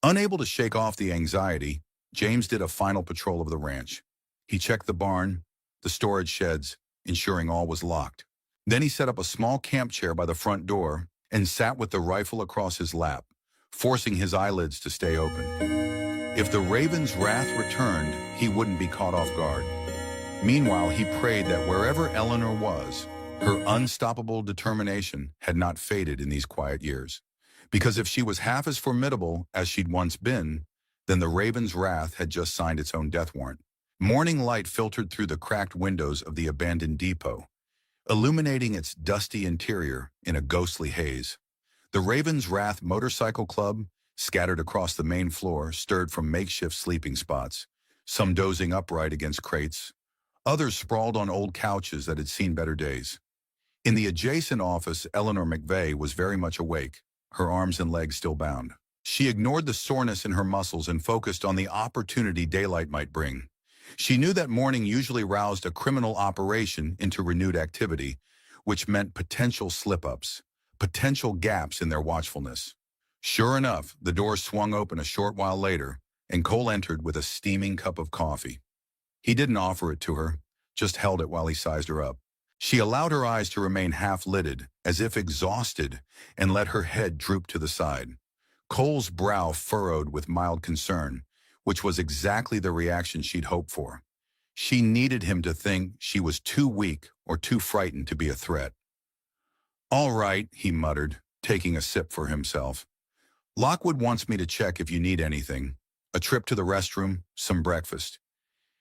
Unable to shake off the anxiety, James did a final patrol of the ranch. He checked the barn, the storage sheds, ensuring all was locked. Then he set up a small camp chair by the front door and sat with the rifle across his lap, forcing his eyelids to stay open. If the Raven's wrath returned, he wouldn't be caught off guard. Meanwhile, he prayed that wherever Eleanor was, her unstoppable determination had not faded in these quiet years. Because if she was half as formidable as she'd once been, then the Raven's wrath had just signed its own death warrant. Morning light filtered through the cracked windows of the abandoned depot, illuminating its dusty interior in a ghostly haze. The Raven's Wrath Motorcycle Club, scattered across the main floor, stirred from makeshift sleeping spots, some dozing upright against crates, others sprawled on old couches that had seen better days. In the adjacent office, Eleanor McVay was very much awake, her arms and legs still bound. She ignored the soreness in her muscles and focused on the opportunity daylight might bring. She knew that morning usually roused a criminal operation into renewed activity, which meant potential slip-ups, potential gaps in their watchfulness. Sure enough, the door swung open a short while later, and Cole entered with a steaming cup of coffee. He didn't offer it to her, just held it while he sized her up. She allowed her eyes to remain half-lidded, as if exhausted, and let her head droop to the side. Cole's brow furrowed with mild concern, which was exactly the reaction she'd hoped for. She needed him to think she was too weak or too frightened to be a threat. "All right," he muttered, taking a sip for himself. "Lockwood wants me to check if you need anything. A trip to the restroom, some breakfast.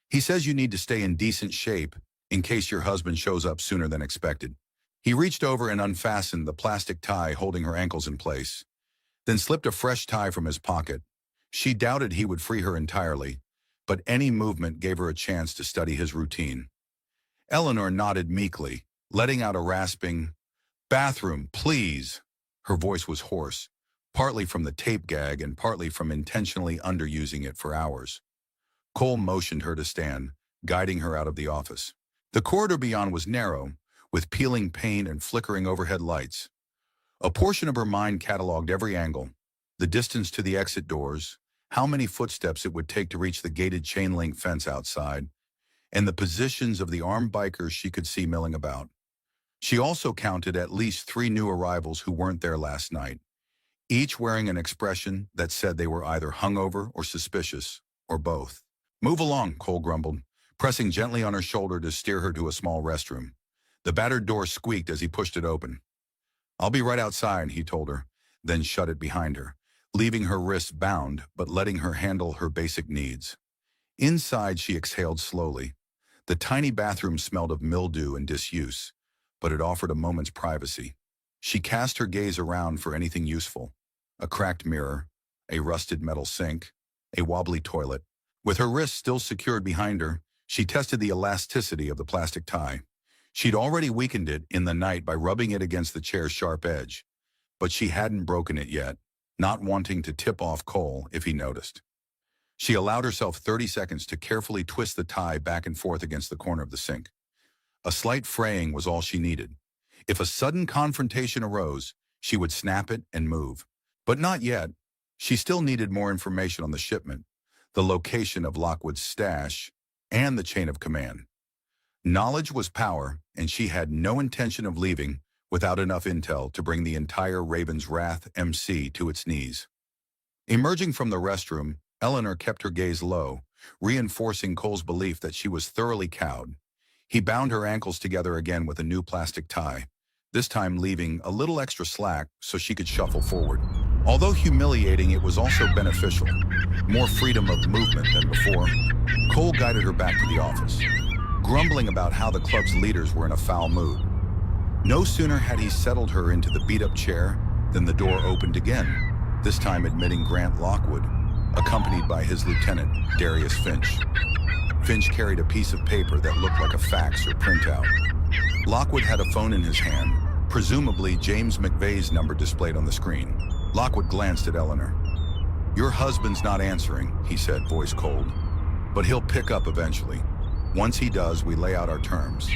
He says you need to stay in decent shape in case your husband shows up sooner than expected." He reached over and unfastened the plastic tie holding her ankles in place, then slipped a fresh tie from his pocket. She doubted he would free her entirely, but any movement gave her a chance to study his routine. Eleanor nodded meekly, letting out a rasping, "Bathroom, please." Her voice was hoarse, partly from the tape gag and partly from intentionally underusing it for hours. Cole motioned her to stand, guiding her out of the office. The corridor beyond was narrow, with peeling paint and flickering overhead lights. A portion of her mind cataloged every angle, the distance to the exit doors, how many footsteps it would take to reach the gated chain-link fence outside, and the positions of the armed bikers she could see milling about. She also counted at least 3 new arrivals who weren't there last night, each wearing an expression that said they were either hungover or suspicious, or both. "Move along," Cole grumbled, pressing gently on her shoulder to steer her to a small restroom. The battered door squeaked as he pushed it open. "I'll be right outside," he told her, then shut it behind her, leaving her wrists bound but letting her handle her basic needs. Inside, she exhaled slowly. The tiny bathroom smelled of mildew and disuse, but it offered a moment's privacy. She cast her gaze around for anything useful: a cracked mirror, a rusted metal sink, a wobbly toilet. With her wrists still secured behind her, she tested the elasticity of the plastic tie. She'd already weakened it in the night by rubbing it against the chair's sharp edge, but she hadn't broken it yet, not wanting to tip off Cole if he noticed. She allowed herself 30 seconds to carefully twist the tie back and forth against the corner of the sink. A slight fraying was all she needed. If a sudden confrontation arose, she would snap it and move. But not yet. She still needed more information on the shipment, the location of Lockwood's stash, and the chain of command. Knowledge was power, and she had no intention of leaving without enough intel to bring the entire Raven's Wrath MC to its knees. Emerging from the restroom, Eleanor kept her gaze low, reinforcing Cole's belief that she was thoroughly cowed. He bound her ankles together again with a new plastic tie, this time leaving a little extra slack so she could shuffle forward. Although humiliating, it was also beneficial. More freedom of movement than before. Cole guided her back to the office, grumbling about how the club's leaders were in a foul mood. No sooner had he settled her into the beat-up chair than the door opened again, this time admitting Grant Lockwood, accompanied by his lieutenant, Darius Finch. Finch carried a piece of paper that looked like a fax or printout. Lockwood had a phone in his hand, presumably James McVay's number displayed on the screen. Lockwood glanced at Eleanor. "Your husband's not answering," he said, voice cold. "But he'll pick up eventually. Once he does, we lay out our terms.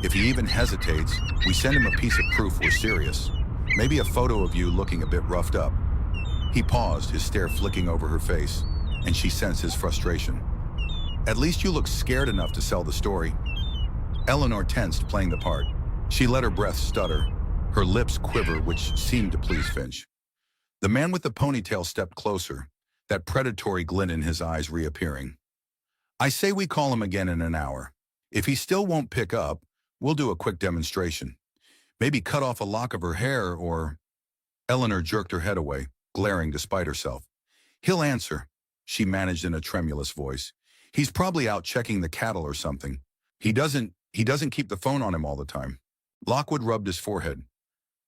If he even hesitates, we send him a piece of proof we're serious. Maybe a photo of you looking a bit roughed up." He paused, his stare flicking over her face, and she sensed his frustration. "At least you look scared enough to sell the story." Eleanor tensed, playing the part. She let her breath stutter, her lips quiver, which seemed to please Finch. The man with the ponytail stepped closer, that predatory glint in his eyes reappearing. "I say we call him again in an hour. If he still won't pick up, we'll do a quick demonstration. Maybe cut off a lock of her hair or—" Eleanor jerked her head away, glaring despite herself. "He'll answer," she managed in a tremulous voice. "He's probably out checking the cattle or something. He doesn't keep the phone on him all the time." Lockwood rubbed his forehead.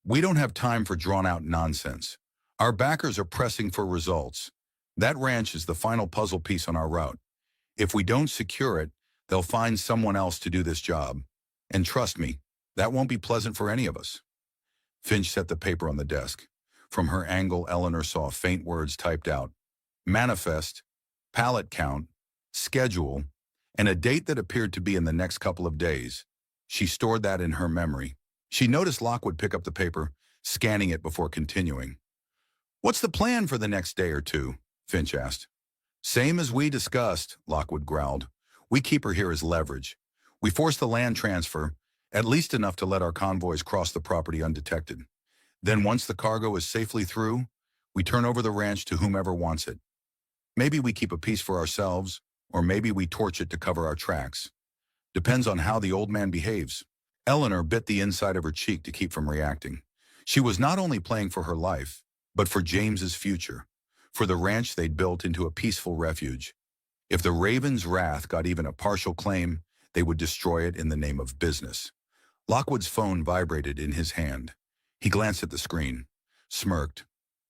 "We don't have time for drawn-out nonsense. Our backers are pressing for results. That ranch is the final puzzle piece on our route. If we don't secure it, they'll find someone else to do this job. And trust me, that won't be pleasant for any of us." Finch set the paper on the desk. From her angle, Eleanor saw faint words typed out: manifest, pallet count, schedule, and a date that appeared to be in the next couple of days. She stored that in her memory. She noticed Lockwood pick up the paper, scanning it before continuing. "What's the plan for the next day or two?" Finch asked. "Same as we discussed," Lockwood growled. "We keep her here as leverage. We force the land transfer, At least enough to let our convoys cross the property undetected. Then once the cargo is safely through, we turn over the ranch to whomever wants it. Maybe we keep a piece for ourselves, or maybe we torch it to cover our tracks. Depends on how the old man behaves. Eleanor bit the inside of her cheek to keep from reacting. She was not only playing for her life, but for James's future, for the ranch they'd built into a peaceful refuge. If the Raven's wrath got even a partial claim, they would destroy it in the name of business. Lockwood's phone vibrated in his hand. He glanced at the screen, smirked.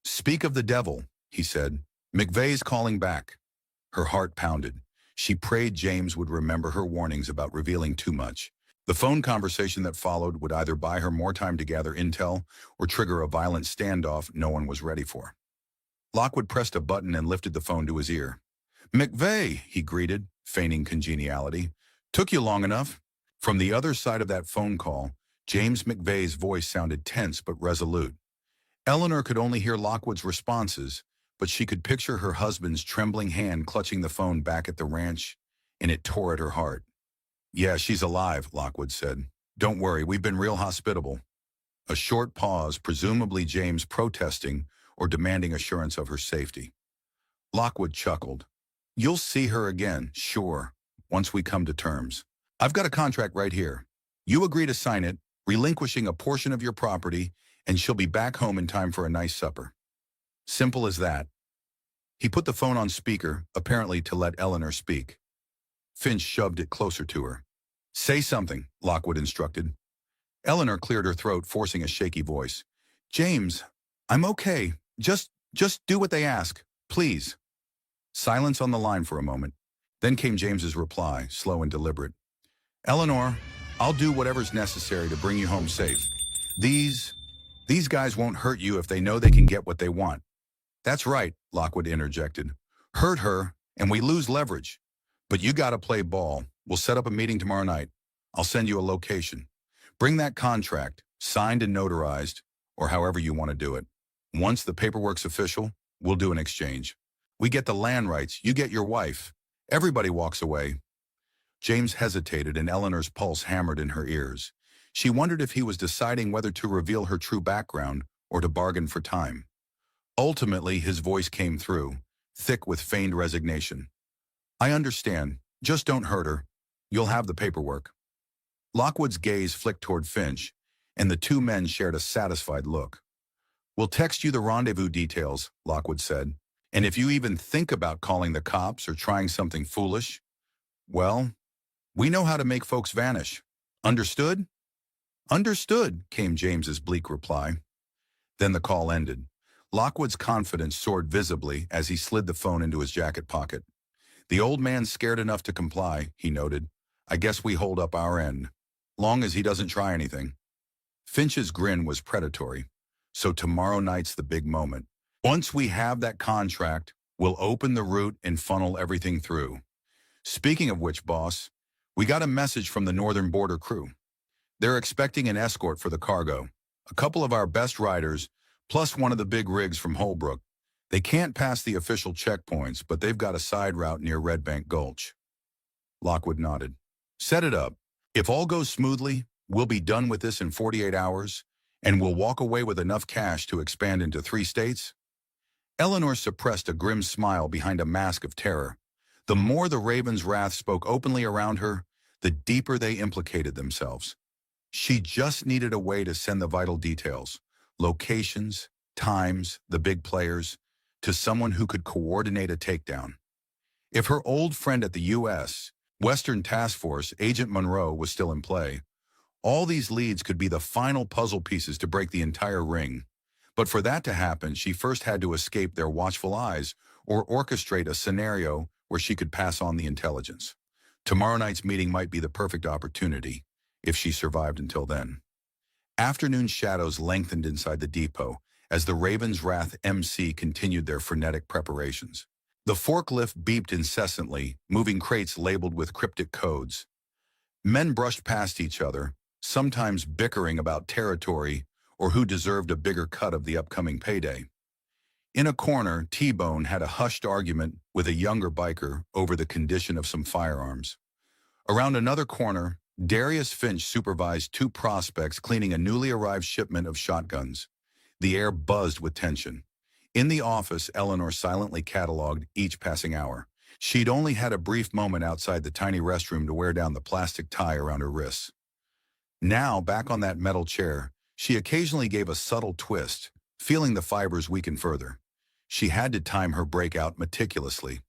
"Speak of the devil," he said. "McVay's calling back." Her heart pounded. She prayed James would remember her warnings about revealing too much. The phone conversation that followed would either buy her more time to gather intel or trigger a violent standoff no one was ready for. Lockwood pressed a button and lifted the phone to his ear. "McVay," he greeted, feigning congeniality. "Took you long enough?" From the other side of that phone call, James McVay's voice sounded tense but resolute. Eleanor could only hear Lockwood's responses, but she could picture her husband's trembling hand clutching the phone back at the ranch, and it tore at her heart. "Yeah, she's alive," Lockwood said. "Don't worry, we've been real hospitable." A short pause, presumably James protesting or demanding assurance of her safety. Lockwood chuckled. "You'll see her again, sure, once we come to terms. I've got a contract right here. You agree to sign it, relinquishing a portion of your property, and she'll be back home in time for a nice supper. Simple as that." He put the phone on speaker, apparently to let Eleanor speak. Finch shoved it closer to her. "Say something," Lockwood instructed. Eleanor cleared her throat, forcing a shaky voice. "James, I'm okay. Just do what they ask, please." Silence on the line for a moment. Then came James's reply, slow and deliberate. "Eleanor, I'll do whatever's necessary to bring you home safe. These guys won't hurt you if they know they can get what they want." "That's right," Lockwood interjected. "Hurt her, and we lose leverage. But you gotta play ball. We'll set up a meeting tomorrow night. I'll send you a location. Bring that contract, signed and notarized, or however you want to do it. Once the paperwork's official, we'll do an exchange. We get the land rights, you get your wife. Everybody walks away." James hesitated, and Eleanor's pulse hammered in her ears. She wondered if he was deciding whether to reveal her true background or to bargain for time. Ultimately, his voice came through, thick with feigned resignation. "I understand. Just don't hurt her. You'll have the paperwork." Lockwood's gaze flicked toward Finch, and the two men shared a satisfied look. "We'll text you the rendezvous details," Lockwood said. "And if you even think about calling the cops or trying something foolish, well, we know how to make folks vanish. Understood?" "Understood," came James's bleak reply. Then the call ended. Lockwood's confidence soared visibly as he slid the phone into his jacket pocket. "The old man's scared enough to comply," he noted. "I guess we hold up our end. Long as he doesn't try anything." Finch's grin was predatory. "So tomorrow night's the big moment. Once we have that contract, we'll open the route and funnel everything through. Speaking of which, boss, we got a message from the Northern Border crew. They're expecting an escort for the cargo. A couple of our best riders, plus one of the big rigs from Holbrook. They can't pass the official checkpoints, but they've got a side route near Red Bank Gulch." Lockwood nodded. "Set it up. If all goes smoothly, we'll be done with this in 48 hours, and we'll walk away with enough cash to expand into 3 states. Eleanor suppressed a grim smile behind a mask of terror. The more the Raven's wrath spoke openly around her, the deeper they implicated themselves. She just needed a way to send the vital details, locations, times, the big players, to someone who could coordinate a takedown. If her old friend at the U.S. Western Task Force, Agent Monroe, was still in play, all these leads could be the final puzzle pieces to break the entire ring. But for that to happen, she first had to escape their watchful eyes or orchestrate a scenario where she could pass on the intelligence. Tomorrow night's meeting might be the perfect opportunity, if she survived until then. Afternoon shadows lengthened inside the depot as the Raven's Wrath MC continued their frenetic preparations. The forklift beeped incessantly, moving crates labeled with cryptic codes. Men brushed past each other, sometimes bickering about territory or who deserved a bigger cut of the upcoming payday. In a corner, T-Bone had a hushed argument with a younger biker over the condition of some firearms. Around another corner, Darius Finch supervised two prospects cleaning a newly arrived shipment of shotguns. The air buzzed with tension. In the office, Eleanor silently cataloged each passing hour. She'd only had a brief moment outside the tiny restroom to wear down the plastic tie around her wrists. Now, back on that metal chair, she occasionally gave a subtle twist, feeling the fibers weaken further. She had to time her breakout meticulously.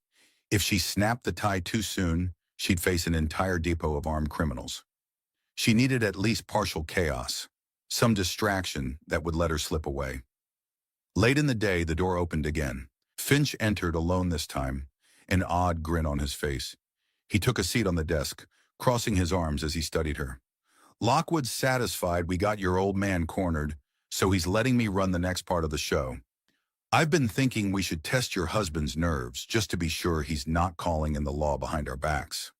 If she snapped the tie too soon, she'd face an entire depot of armed criminals. She needed at least partial chaos, some distraction that would let her slip away. Late in the day, the door opened again. Finch entered alone this time, an odd grin on his face. He took a seat on the desk, crossing his arms as he studied her. "Lockwood's satisfied we got your old man cornered, so he's letting me run the next part of the show. I've been thinking we should test your husband's nerves just to be sure he's not calling in the law behind our backs."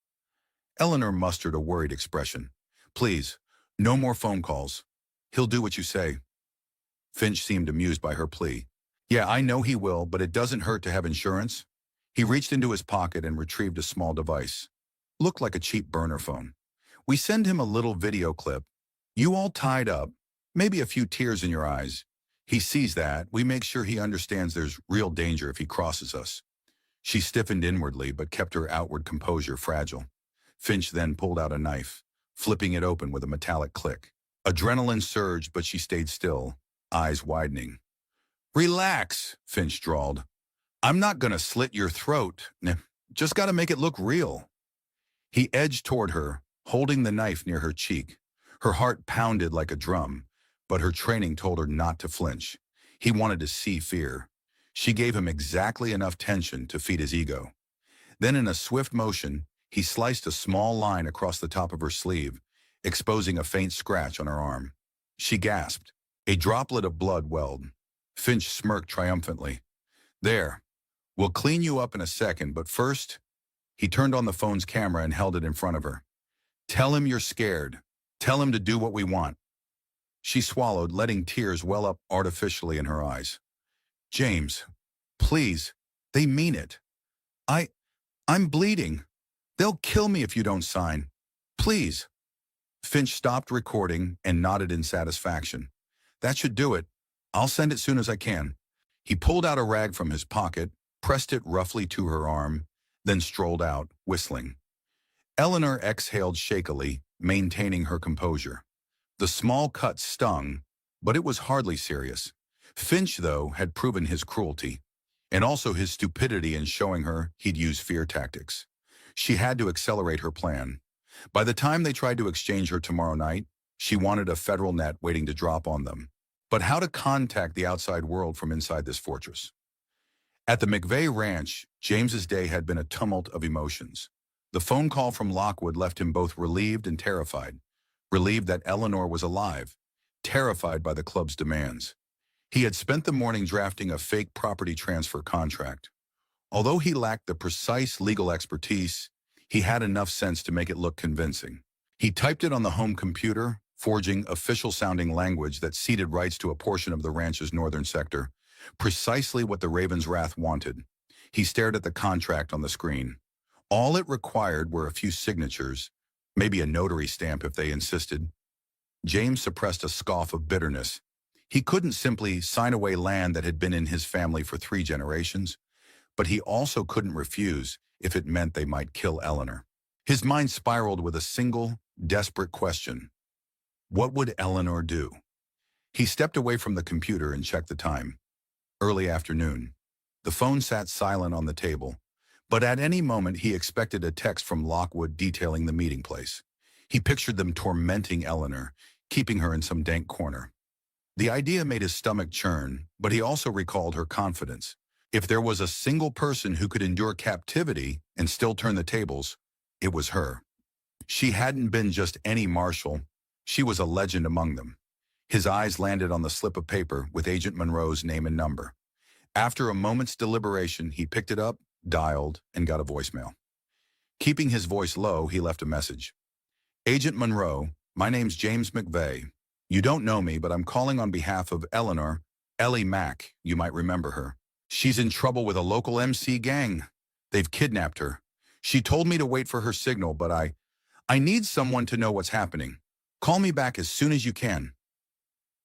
Eleanor mustered a worried expression. "Please, no more phone calls. He'll do what you say." Finch seemed amused by her plea. "Yeah, I know he will, but it doesn't hurt to have insurance." He reached into his pocket and retrieved a small device. Looked like a cheap burner phone. "We send him a little video clip. You all tied up, maybe a few tears in your eyes. He sees that. We make sure he understands there's real danger if he crosses us." She stiffened inwardly but kept her outward composure fragile. Finch then pulled out a knife, flipping it open with a metallic click. Adrenaline surged, but she stayed still, eyes widening. "Relax," Finch drawled. "I'm not gonna slit your throat. Just gotta make it look real." He edged toward her, holding the knife near her cheek. Her heart pounded like a drum, but her training told her not to flinch. He wanted to see fear. She gave him exactly enough tension to feed his ego. Then in a swift motion, he sliced a small line across the top of her sleeve, exposing a faint scratch on her arm. She gasped. A droplet of blood welled. Finch smirked triumphantly. "There. We'll clean you up in a second, but first..." He turned on the phone's camera and held it in front of her. "Tell him you're scared. Tell him to do what we want." She swallowed, letting tears well up artificially in her eyes. "James, please, they mean it. I'm bleeding. They'll kill me if you don't sign. Please." Finch stopped recording and nodded in satisfaction. "That should do it. I'll send it soon as I can." He pulled out a rag from his pocket, pressed it roughly to her arm, then strolled out, whistling. Eleanor exhaled shakily, maintaining her composure. The small cut stung, but it was hardly serious. Finch, though, had proven his cruelty, and also his stupidity in showing her he'd use fear tactics. She had to accelerate her plan. By the time they tried to exchange her tomorrow night, she wanted a federal net waiting to drop on them. But how to contact the outside world from inside this fortress? At the McVay ranch, James's day had been a tumult of emotions. The phone call from Lockwood left him both relieved and terrified. Relieved that Eleanor was alive, terrified by the club's demands. He had spent the morning drafting a fake property transfer contract. Although he lacked the precise legal expertise, he had enough sense to make it look convincing. He typed it on the home computer, forging official-sounding language that ceded rights to a portion of the ranch's northern sector, precisely what the Raven's Wrath wanted. He stared at the contract on the screen. All it required were a few signatures, maybe a notary stamp if they insisted. James suppressed a scoff of bitterness. He couldn't simply sign away land that had been in his family for 3 generations, but he also couldn't refuse if it meant they might kill Eleanor. His mind spiraled with a single, desperate question. What would Eleanor do? He stepped away from the computer and checked the time. Early afternoon. The phone sat silent on the table, but at any moment he expected a text from Lockwood detailing the meeting place. He pictured them tormenting Eleanor, keeping her in some dank corner. The idea made his stomach churn, but he also recalled her confidence. If there was a single person who could endure captivity and still turn the tables, it was her. She hadn't been just any marshal. She was a legend among them. His eyes landed on the slip of paper with Agent Monroe's name and number. After a moment's deliberation, he picked it up, dialed, and got a voicemail. Keeping his voice low, he left a message. "Agent Monroe, my name's James McVay. You don't know me, but I'm calling on behalf of Eleanor, Ellie Mack, you might remember her. She's in trouble with a local MC gang. They've kidnapped her. She told me to wait for her signal, but I need someone to know what's happening. Call me back as soon as you can."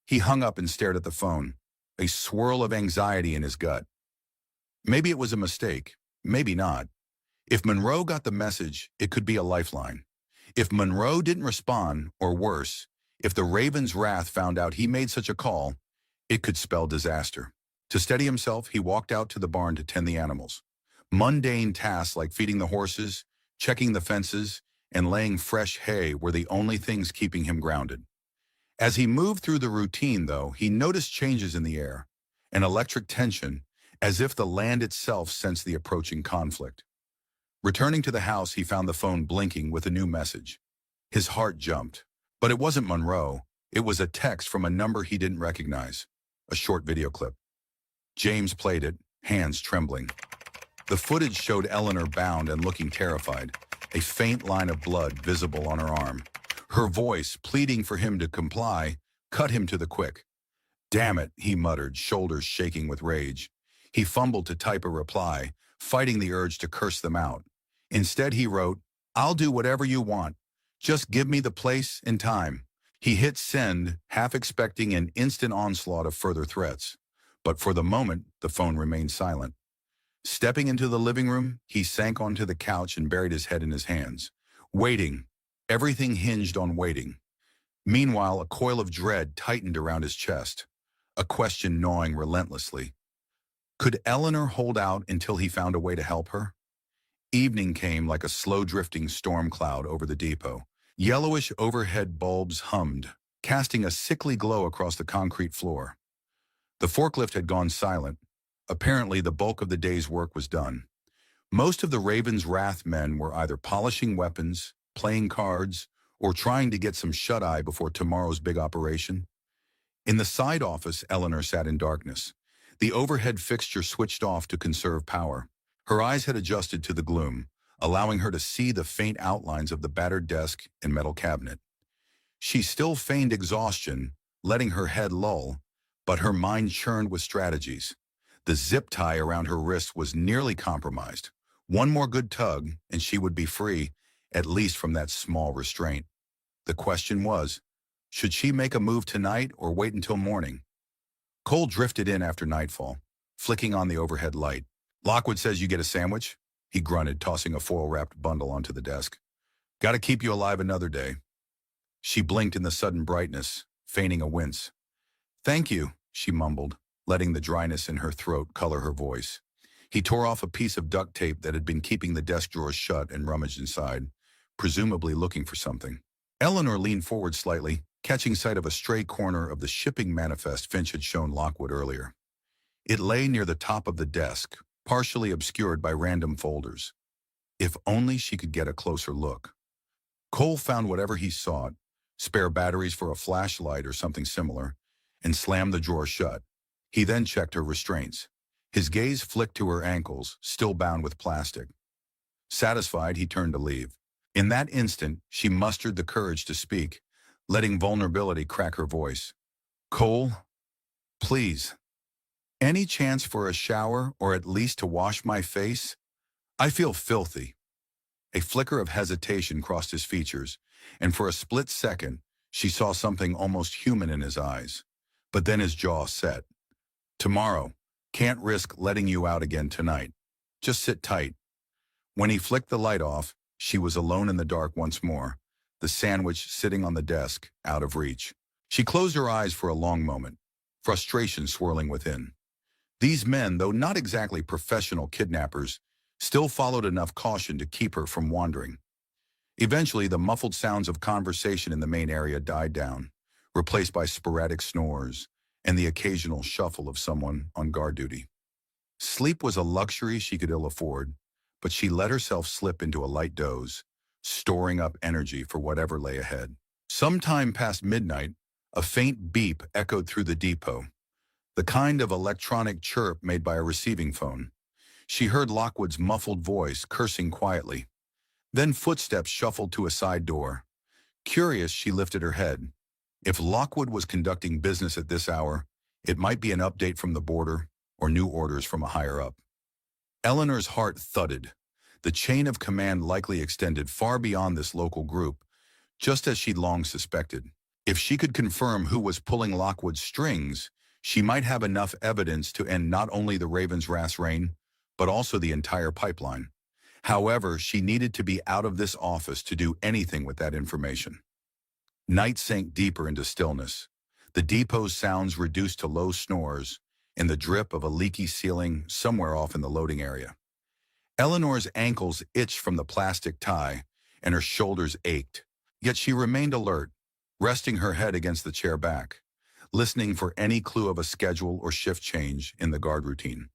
He hung up and stared at the phone, a swirl of anxiety in his gut. Maybe it was a mistake, maybe not. If Monroe got the message, it could be a lifeline. If Monroe didn't respond, or worse, if the Raven's Wrath found out he made such a call, it could spell disaster. To steady himself, he walked out to the barn to tend the animals. Mundane tasks like feeding the horses, checking the fences, and laying fresh hay were the only things keeping him grounded. As he moved through the routine, though, he noticed changes in the air, an electric tension, as if the land itself sensed the approaching conflict. Returning to the house, he found the phone blinking with a new message. His heart jumped, but it wasn't Monroe. It was a text from a number he didn't recognize, a short video clip. James played it, hands trembling. The footage showed Eleanor bound and looking terrified, a faint line of blood visible on her arm. Her voice, pleading for him to comply, cut him to the quick. "Damn it," he muttered, shoulders shaking with rage. He fumbled to type a reply, fighting the urge to curse them out. Instead, he wrote, "I'll do whatever you want. Just give me the place and time." He hit send, half expecting an instant onslaught of further threats. But for the moment, the phone remained silent. Stepping into the living room, he sank onto the couch and buried his head in his hands. Waiting. Everything hinged on waiting. Meanwhile, a coil of dread tightened around his chest, a question gnawing relentlessly. Could Eleanor hold out until he found a way to help her? Evening came like a slow-drifting storm cloud over the depot. Yellowish overhead bulbs hummed, casting a sickly glow across the concrete floor. The forklift had gone silent. Apparently, the bulk of the day's work was done. Most of the Raven's Wrath men were either polishing weapons, playing cards, or trying to get some shut-eye before tomorrow's big operation. In the side office, Eleanor sat in darkness. The overhead fixture switched off to conserve power. Her eyes had adjusted to the gloom, allowing her to see the faint outlines of the battered desk and metal cabinet. She still feigned exhaustion, letting her head lull, but her mind churned with strategies. The zip tie around her wrist was nearly compromised. One more good tug, and she would be free, at least from that small restraint. The question was, should she make a move tonight or wait until morning? Cole drifted in after nightfall, flicking on the overhead light. "Lockwood says you get a sandwich?" he grunted, tossing a foil-wrapped bundle onto the desk. "Gotta keep you alive another day." She blinked in the sudden brightness, feigning a wince. "Thank you," she mumbled, letting the dryness in her throat color her voice. He tore off a piece of duct tape that had been keeping the desk drawers shut and rummaged inside, presumably looking for something. Eleanor leaned forward slightly, catching sight of a stray corner of the shipping manifest Finch had shown Lockwood earlier. It lay near the top of the desk, partially obscured by random folders. If only she could get a closer look. Cole found whatever he sought, spare batteries for a flashlight or something similar, and slammed the drawer shut. He then checked her restraints. His gaze flicked to her ankles, still bound with plastic. Satisfied, he turned to leave. In that instant, she mustered the courage to speak, letting vulnerability crack her voice. "Cole, please. Any chance for a shower or at least to wash my face? I feel filthy." A flicker of hesitation crossed his features, and for a split second, she saw something almost human in his eyes. But then his jaw set. "Tomorrow. Can't risk letting you out again tonight. Just sit tight." When he flicked the light off, she was alone in the dark once more, the sandwich sitting on the desk, out of reach. She closed her eyes for a long moment, frustration swirling within. These men, though not exactly professional kidnappers, still followed enough caution to keep her from wandering. Eventually, the muffled sounds of conversation in the main area died down, replaced by sporadic snores and the occasional shuffle of someone on guard duty. Sleep was a luxury she could ill afford, but she let herself slip into a light doze, storing up energy for whatever lay ahead. Sometime past midnight, a faint beep echoed through the depot, the kind of electronic chirp made by a receiving phone. She heard Lockwood's muffled voice cursing quietly. Then footsteps shuffled to a side door. Curious, she lifted her head. If Lockwood was conducting business at this hour, it might be an update from the border or new orders from a higher-up. Eleanor's heart thudded. The chain of command likely extended far beyond this local group, just as she'd long suspected. If she could confirm who was pulling Lockwood's strings, she might have enough evidence to end not only the Ravenswrath's reign, but also the entire pipeline. However, she needed to be out of this office to do anything with that information. Night sank deeper into stillness. The depot's sounds reduced to low snores and the drip of a leaky ceiling somewhere off in the loading area. Eleanor's ankles itched from the plastic tie, and her shoulders ached. Yet she remained alert, resting her head against the chair back, listening for any clue of a schedule or shift change in the guard routine.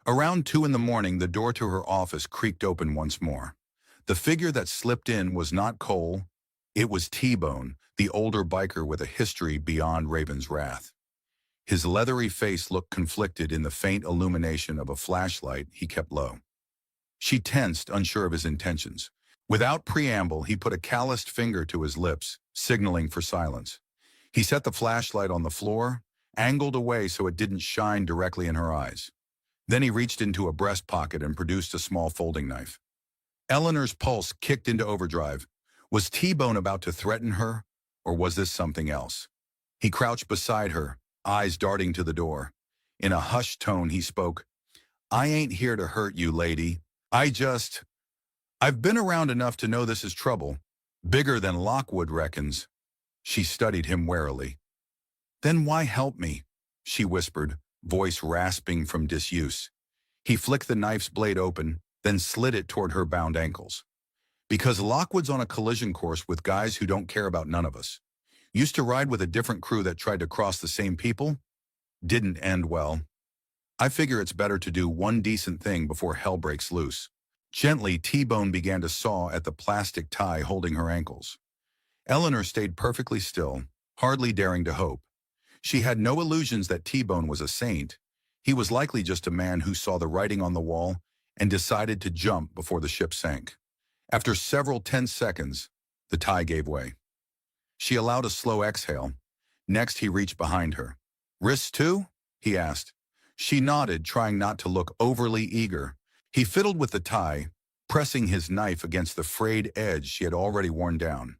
Around 2 in the morning, the door to her office creaked open once more. The figure that slipped in was not Cole. It was T-Bone, the older biker with a history beyond Ravenswrath. His leathery face looked conflicted in the faint illumination of a flashlight he kept low. She tensed, unsure of his intentions. Without preamble, he put a calloused finger to his lips, signaling for silence. He set the flashlight on the floor, angled away so it didn't shine directly in her eyes. Then he reached into a breast pocket and produced a small folding knife. Eleanor's pulse kicked into overdrive. Was T-Bone about to threaten her, or was this something else? He crouched beside her, eyes darting to the door. In a hushed tone, he spoke, "I ain't here to hurt you, lady. I've been around enough to know this is trouble. Bigger than Lockwood reckons." She studied him warily. "Then why help me?" she whispered, voice rasping from disuse. He flicked the knife's blade open, then slid it toward her bound ankles. "Because Lockwood's on a collision course with guys who don't care about none of us. Used to ride with a different crew that tried to cross the same people. Didn't end well. I figure it's better to do one decent thing before hell breaks loose." Gently, T-Bone began to saw at the plastic tie holding her ankles. Eleanor stayed perfectly still, hardly daring to hope. She had no illusions that T-Bone was a saint. He was likely just a man who saw the writing on the wall and decided to jump before the ship sank. After several tense seconds, the tie gave way. She allowed a slow exhale. Next, he reached behind her. "Wrists too?" he asked. She nodded, trying not to look overly eager. He fiddled with the tie, pressing his knife against the frayed edge she had already worn down.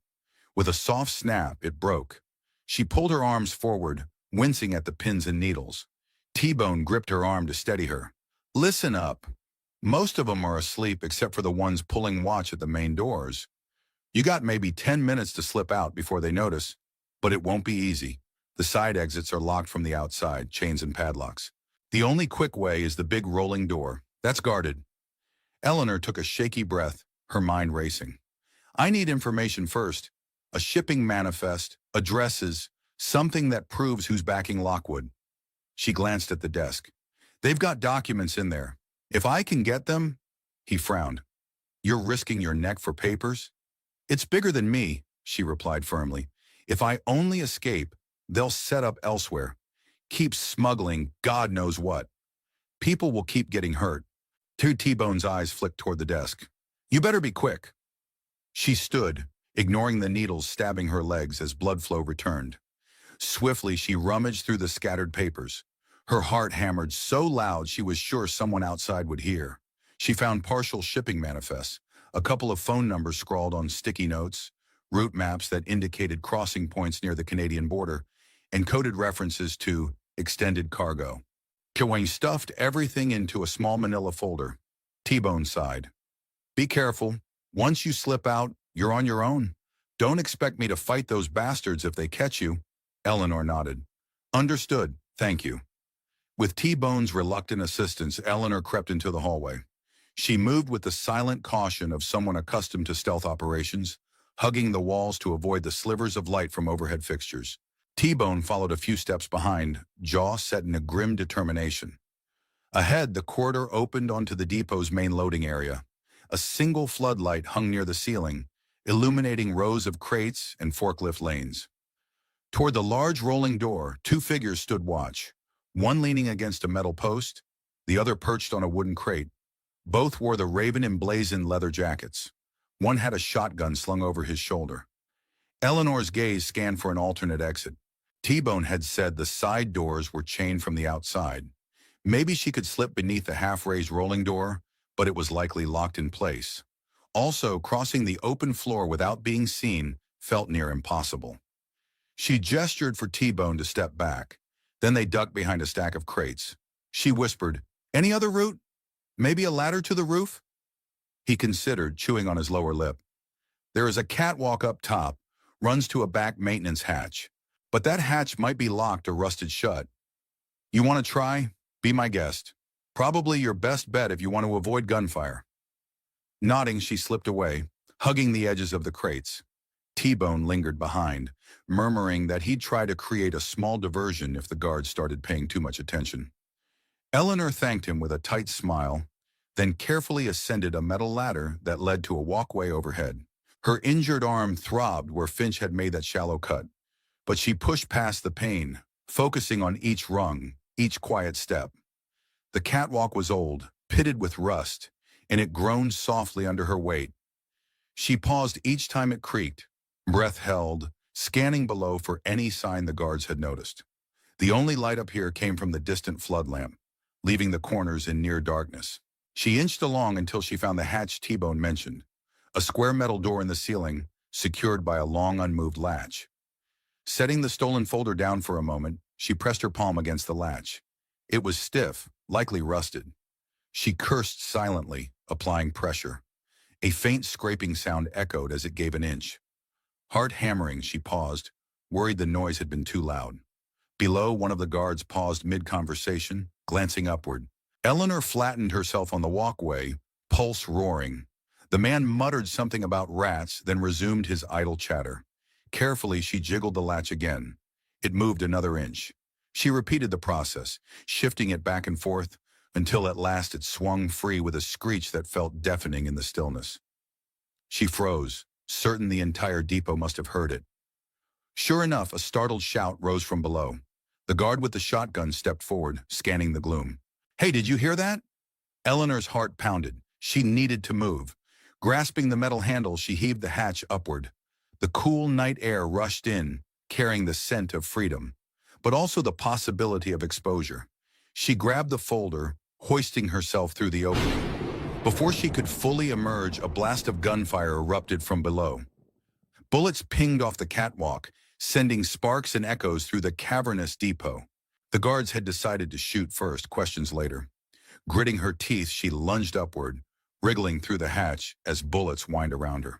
With a soft snap, it broke. She pulled her arms forward, wincing at the pins and needles. T-Bone gripped her arm to steady her. "Listen up. Most of them are asleep except for the ones pulling watch at the main doors. You got maybe 10 minutes to slip out before they notice, but it won't be easy. The side exits are locked from the outside, chains and padlocks. The only quick way is the big rolling door. That's guarded." Eleanor took a shaky breath, her mind racing. "I need information first. A shipping manifest, addresses, something that proves who's backing Lockwood." She glanced at the desk. "They've got documents in there. If I can get them..." He frowned. "You're risking your neck for papers?" "It's bigger than me," she replied firmly. "If I only escape, they'll set up elsewhere. Keep smuggling God knows what. People will keep getting hurt." T-Bone's eyes flicked toward the desk. "You better be quick." She stood, ignoring the needles stabbing her legs as blood flow returned. Swiftly, she rummaged through the scattered papers. Her heart hammered so loud she was sure someone outside would hear. She found partial shipping manifests, a couple of phone numbers scrawled on sticky notes, route maps that indicated crossing points near the Canadian border, and coded references to extended cargo. Cowboy stuffed everything into a small manila folder. T-Bone sighed. "Be careful. Once you slip out, you're on your own. Don't expect me to fight those bastards if they catch you." Eleanor nodded. "Understood. Thank you." With T-Bone's reluctant assistance, Eleanor crept into the hallway. She moved with the silent caution of someone accustomed to stealth operations, hugging the walls to avoid the slivers of light from overhead fixtures. T-Bone followed a few steps behind, jaw set in a grim determination. Ahead, the corridor opened onto the depot's main loading area. A single floodlight hung near the ceiling, illuminating rows of crates and forklift lanes. Toward the large rolling door, 2 figures stood watch, one leaning against a metal post, the other perched on a wooden crate. Both wore the Raven emblazoned leather jackets. One had a shotgun slung over his shoulder. Eleanor's gaze scanned for an alternate exit. T-Bone had said the side doors were chained from the outside. Maybe she could slip beneath the half-raised rolling door, but it was likely locked in place. Also, crossing the open floor without being seen felt near impossible. She gestured for T-Bone to step back. Then they ducked behind a stack of crates. She whispered, "Any other route? Maybe a ladder to the roof?" He considered, chewing on his lower lip. "There is a catwalk up top, runs to a back maintenance hatch. But that hatch might be locked or rusted shut. You want to try? Be my guest. Probably your best bet if you want to avoid gunfire." Nodding, she slipped away, hugging the edges of the crates. T-Bone lingered behind, murmuring that he'd try to create a small diversion if the guards started paying too much attention. Eleanor thanked him with a tight smile, then carefully ascended a metal ladder that led to a walkway overhead. Her injured arm throbbed where Finch had made that shallow cut, but she pushed past the pain, focusing on each rung, each quiet step. The catwalk was old, pitted with rust, and it groaned softly under her weight. She paused each time it creaked, breath held, scanning below for any sign the guards had noticed. The only light up here came from the distant flood lamp, leaving the corners in near darkness. She inched along until she found the hatch T-Bone mentioned, a square metal door in the ceiling, secured by a long unmoved latch. Setting the stolen folder down for a moment, she pressed her palm against the latch. It was stiff, likely rusted. She cursed silently, applying pressure. A faint scraping sound echoed as it gave an inch. Heart hammering, she paused, worried the noise had been too loud. Below, one of the guards paused mid-conversation, glancing upward. Eleanor flattened herself on the walkway, pulse roaring. The man muttered something about rats, then resumed his idle chatter. Carefully, she jiggled the latch again. It moved another inch. She repeated the process, shifting it back and forth, until at last it swung free with a screech that felt deafening in the stillness. She froze, certain the entire depot must have heard it. Sure enough, a startled shout rose from below. The guard with the shotgun stepped forward, scanning the gloom. "Hey, did you hear that?" Eleanor's heart pounded. She needed to move. Grasping the metal handle, she heaved the hatch upward. The cool night air rushed in, carrying the scent of freedom, but also the possibility of exposure. She grabbed the folder, hoisting herself through the opening. Before she could fully emerge, a blast of gunfire erupted from below. Bullets pinged off the catwalk, sending sparks and echoes through the cavernous depot. The guards had decided to shoot first, questions later. Gritting her teeth, she lunged upward, wriggling through the hatch as bullets whined around her.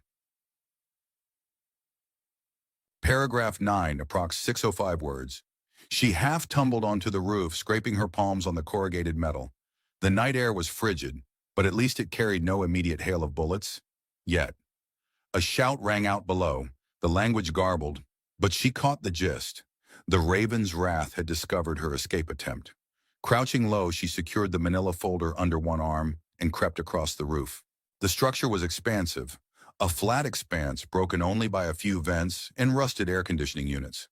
Paragraph 9, approx 605 words. She half tumbled onto the roof, scraping her palms on the corrugated metal. The night air was frigid, but at least it carried no immediate hail of bullets. Yet. A shout rang out below, the language garbled, but she caught the gist. The Raven's wrath had discovered her escape attempt. Crouching low, she secured the manila folder under one arm and crept across the roof. The structure was expansive, a flat expanse broken only by a few vents and rusted air conditioning units.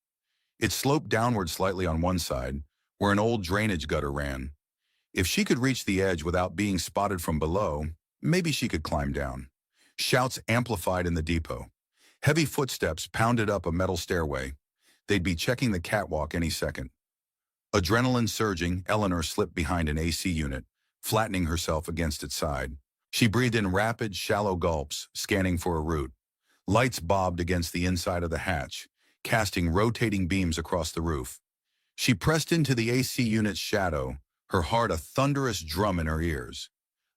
It sloped downward slightly on one side, where an old drainage gutter ran. If she could reach the edge without being spotted from below, maybe she could climb down. Shouts amplified in the depot. Heavy footsteps pounded up a metal stairway. They'd be checking the catwalk any second. Adrenaline surging, Eleanor slipped behind an AC unit, flattening herself against its side. She breathed in rapid, shallow gulps, scanning for a route. Lights bobbed against the inside of the hatch, casting rotating beams across the roof. She pressed into the AC unit's shadow, her heart a thunderous drum in her ears.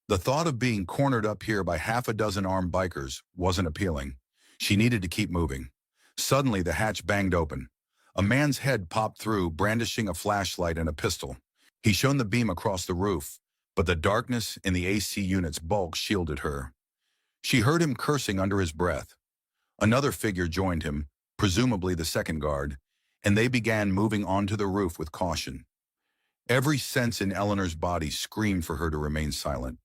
The thought of being cornered up here by half a dozen armed bikers wasn't appealing. She needed to keep moving. Suddenly, the hatch banged open. A man's head popped through, brandishing a flashlight and a pistol. He shone the beam across the roof, but the darkness in the AC unit's bulk shielded her. She heard him cursing under his breath. Another figure joined him, presumably the second guard, and they began moving onto the roof with caution. Every sense in Eleanor's body screamed for her to remain silent.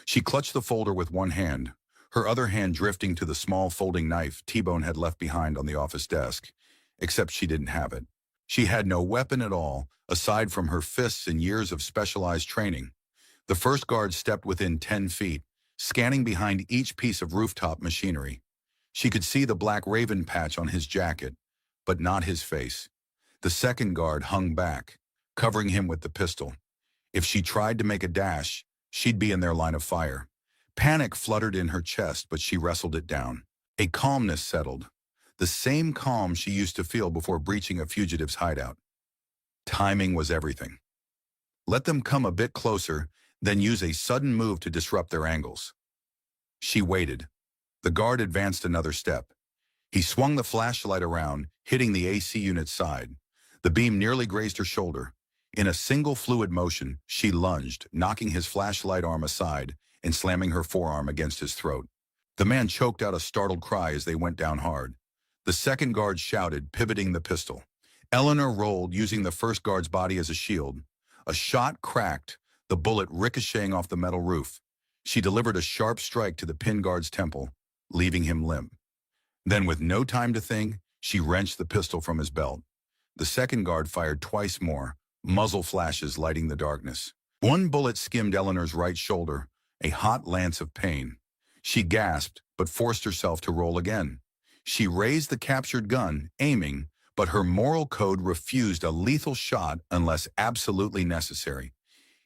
She clutched the folder with one hand, her other hand drifting to the small folding knife T-Bone had left behind on the office desk, except she didn't have it. She had no weapon at all, aside from her fists and years of specialized training. The first guard stepped within 10 feet, scanning behind each piece of rooftop machinery. She could see the black Raven patch on his jacket, but not his face. The second guard hung back, covering him with the pistol. If she tried to make a dash, she'd be in their line of fire. Panic fluttered in her chest, but she wrestled it down. A calmness settled, the same calm she used to feel before breaching a fugitive's hideout. Timing was everything. Let them come a bit closer, then use a sudden move to disrupt their angles. She waited. The guard advanced another step. He swung the flashlight around, hitting the AC unit's side. The beam nearly grazed her shoulder. In a single fluid motion, she lunged, knocking his flashlight arm aside and slamming her forearm against his throat. The man choked out a startled cry as they went down hard. The second guard shouted, pivoting the pistol. Eleanor rolled, using the first guard's body as a shield. A shot cracked, the bullet ricocheting off the metal roof. She delivered a sharp strike to the pinned guard's temple, leaving him limp. Then, with no time to think, she wrenched the pistol from his belt. The second guard fired twice more, muzzle flashes lighting the darkness. One bullet skimmed Eleanor's right shoulder, a hot lance of pain. She gasped, but forced herself to roll again. She raised the captured gun, aiming, but her moral code refused a lethal shot unless absolutely necessary.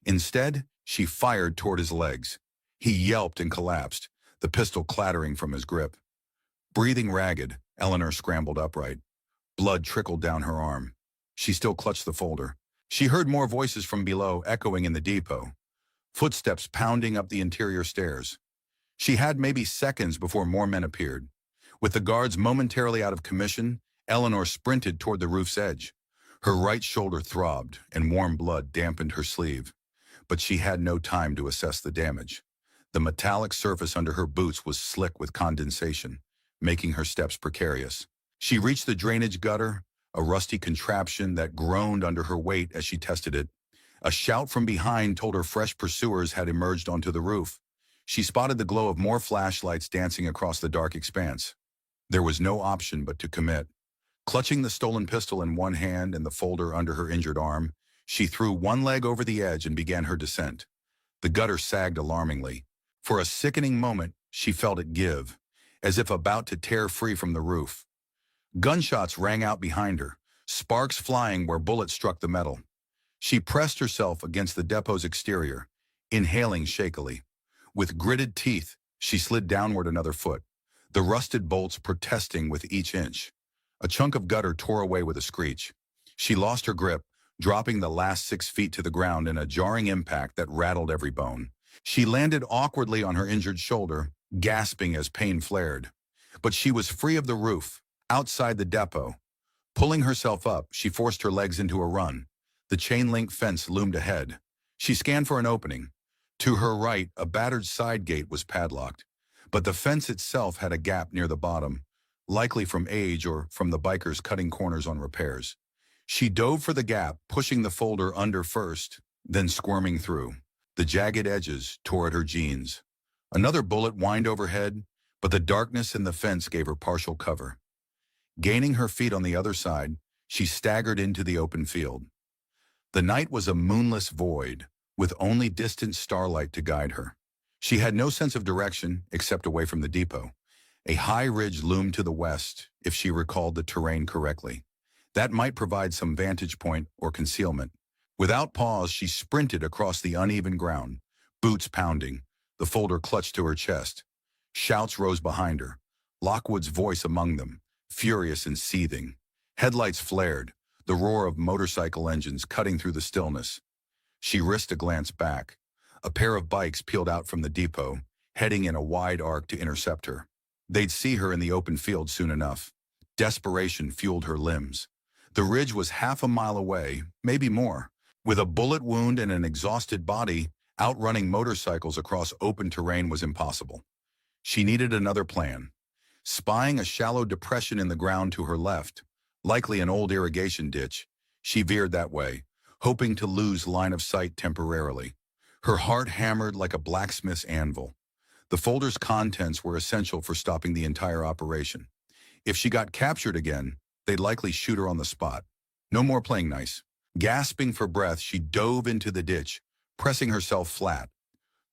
Instead, she fired toward his legs. He yelped and collapsed, the pistol clattering from his grip. Breathing ragged, Eleanor scrambled upright. Blood trickled down her arm. She still clutched the folder. She heard more voices from below echoing in the depot, footsteps pounding up the interior stairs. She had maybe seconds before more men appeared. With the guards momentarily out of commission, Eleanor sprinted toward the roof's edge. Her right shoulder throbbed, and warm blood dampened her sleeve. But she had no time to assess the damage. The metallic surface under her boots was slick with condensation, making her steps precarious. She reached the drainage gutter, a rusty contraption that groaned under her weight as she tested it. A shout from behind told her fresh pursuers had emerged onto the roof. She spotted the glow of more flashlights dancing across the dark expanse. There was no option but to commit. Clutching the stolen pistol in one hand and the folder under her injured arm, she threw one leg over the edge and began her descent. The gutter sagged alarmingly. For a sickening moment, she felt it give, as if about to tear free from the roof. Gunshots rang out behind her, sparks flying where bullets struck the metal. She pressed herself against the depot's exterior, inhaling shakily. With gritted teeth, she slid downward another foot, the rusted bolts protesting with each inch. A chunk of gutter tore away with a screech. She lost her grip, dropping the last 6 feet to the ground in a jarring impact that rattled every bone. She landed awkwardly on her injured shoulder, gasping as pain flared. But she was free of the roof, outside the depot. Pulling herself up, she forced her legs into a run. The chain-link fence loomed ahead. She scanned for an opening. To her right, a battered side gate was padlocked, but the fence itself had a gap near the bottom, likely from age or from the bikers cutting corners on repairs. She dove for the gap, pushing the folder under first, then squirming through. The jagged edges tore at her jeans. Another bullet whined overhead, but the darkness in the fence gave her partial cover. Gaining her feet on the other side, she staggered into the open field. The night was a moonless void, with only distant starlight to guide her. She had no sense of direction except away from the depot. A high ridge loomed to the west, if she recalled the terrain correctly. That might provide some vantage point or concealment. Without pause, she sprinted across the uneven ground, boots pounding, the folder clutched to her chest. Shouts rose behind her, Lockwood's voice among them, furious and seething. Headlights flared, the roar of motorcycle engines cutting through the stillness. She risked a glance back. A pair of bikes peeled out from the depot, heading in a wide arc to intercept her. They'd see her in the open field soon enough. Desperation fueled her limbs. The ridge was half a mile away, maybe more. With a bullet wound and an exhausted body, outrunning motorcycles across open terrain was impossible. She needed another plan. Spying a shallow depression in the ground to her left, likely an old irrigation ditch, she veered that way, hoping to lose line of sight temporarily. Her heart hammered like a blacksmith's anvil. The folder's contents were essential for stopping the entire operation. If she got captured again, they'd likely shoot her on the spot. No more playing nice. Gasping for breath, she dove into the ditch, pressing herself flat.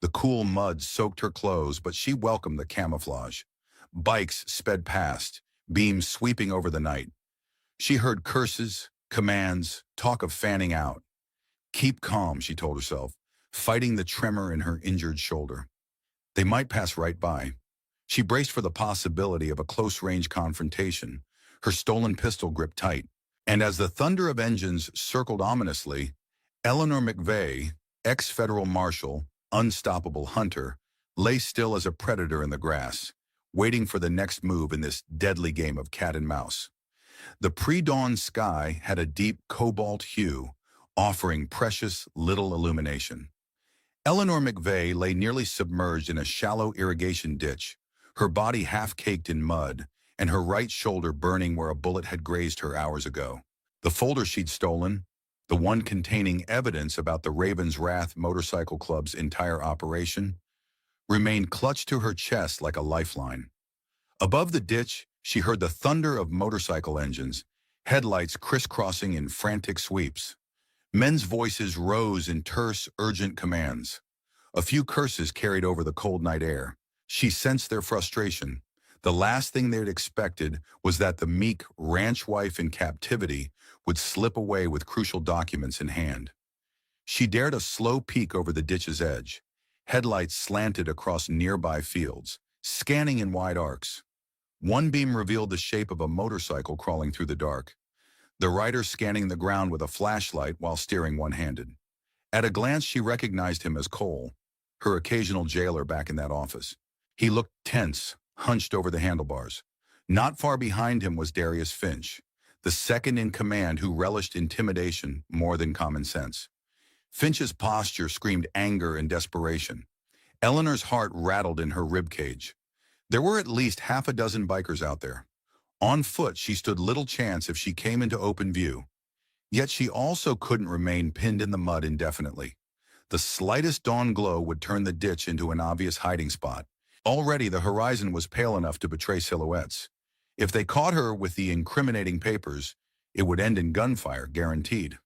The cool mud soaked her clothes, but she welcomed the camouflage. Bikes sped past, beams sweeping over the night. She heard curses, commands, talk of fanning out. Keep calm, she told herself, fighting the tremor in her injured shoulder. They might pass right by. She braced for the possibility of a close-range confrontation, her stolen pistol gripped tight. And as the thunder of engines circled ominously, Eleanor McVay, ex-federal marshal, unstoppable hunter, lay still as a predator in the grass, waiting for the next move in this deadly game of cat and mouse. The pre-dawn sky had a deep cobalt hue, offering precious little illumination. Eleanor McVay lay nearly submerged in a shallow irrigation ditch, her body half-caked in mud, and her right shoulder burning where a bullet had grazed her hours ago. The folder she'd stolen, the one containing evidence about the Raven's Wrath Motorcycle Club's entire operation, remained clutched to her chest like a lifeline. Above the ditch, she heard the thunder of motorcycle engines, headlights crisscrossing in frantic sweeps. Men's voices rose in terse, urgent commands. A few curses carried over the cold night air. She sensed their frustration. The last thing they'd expected was that the meek ranch wife in captivity would slip away with crucial documents in hand. She dared a slow peek over the ditch's edge. Headlights slanted across nearby fields, scanning in wide arcs. One beam revealed the shape of a motorcycle crawling through the dark, the rider scanning the ground with a flashlight while steering one-handed. At a glance, she recognized him as Cole, her occasional jailer back in that office. He looked tense, hunched over the handlebars. Not far behind him was Darius Finch, the second in command who relished intimidation more than common sense. Finch's posture screamed anger and desperation. Eleanor's heart rattled in her ribcage. There were at least half a dozen bikers out there. On foot, she stood little chance if she came into open view. Yet she also couldn't remain pinned in the mud indefinitely. The slightest dawn glow would turn the ditch into an obvious hiding spot. Already the horizon was pale enough to betray silhouettes. If they caught her with the incriminating papers, it would end in gunfire, guaranteed.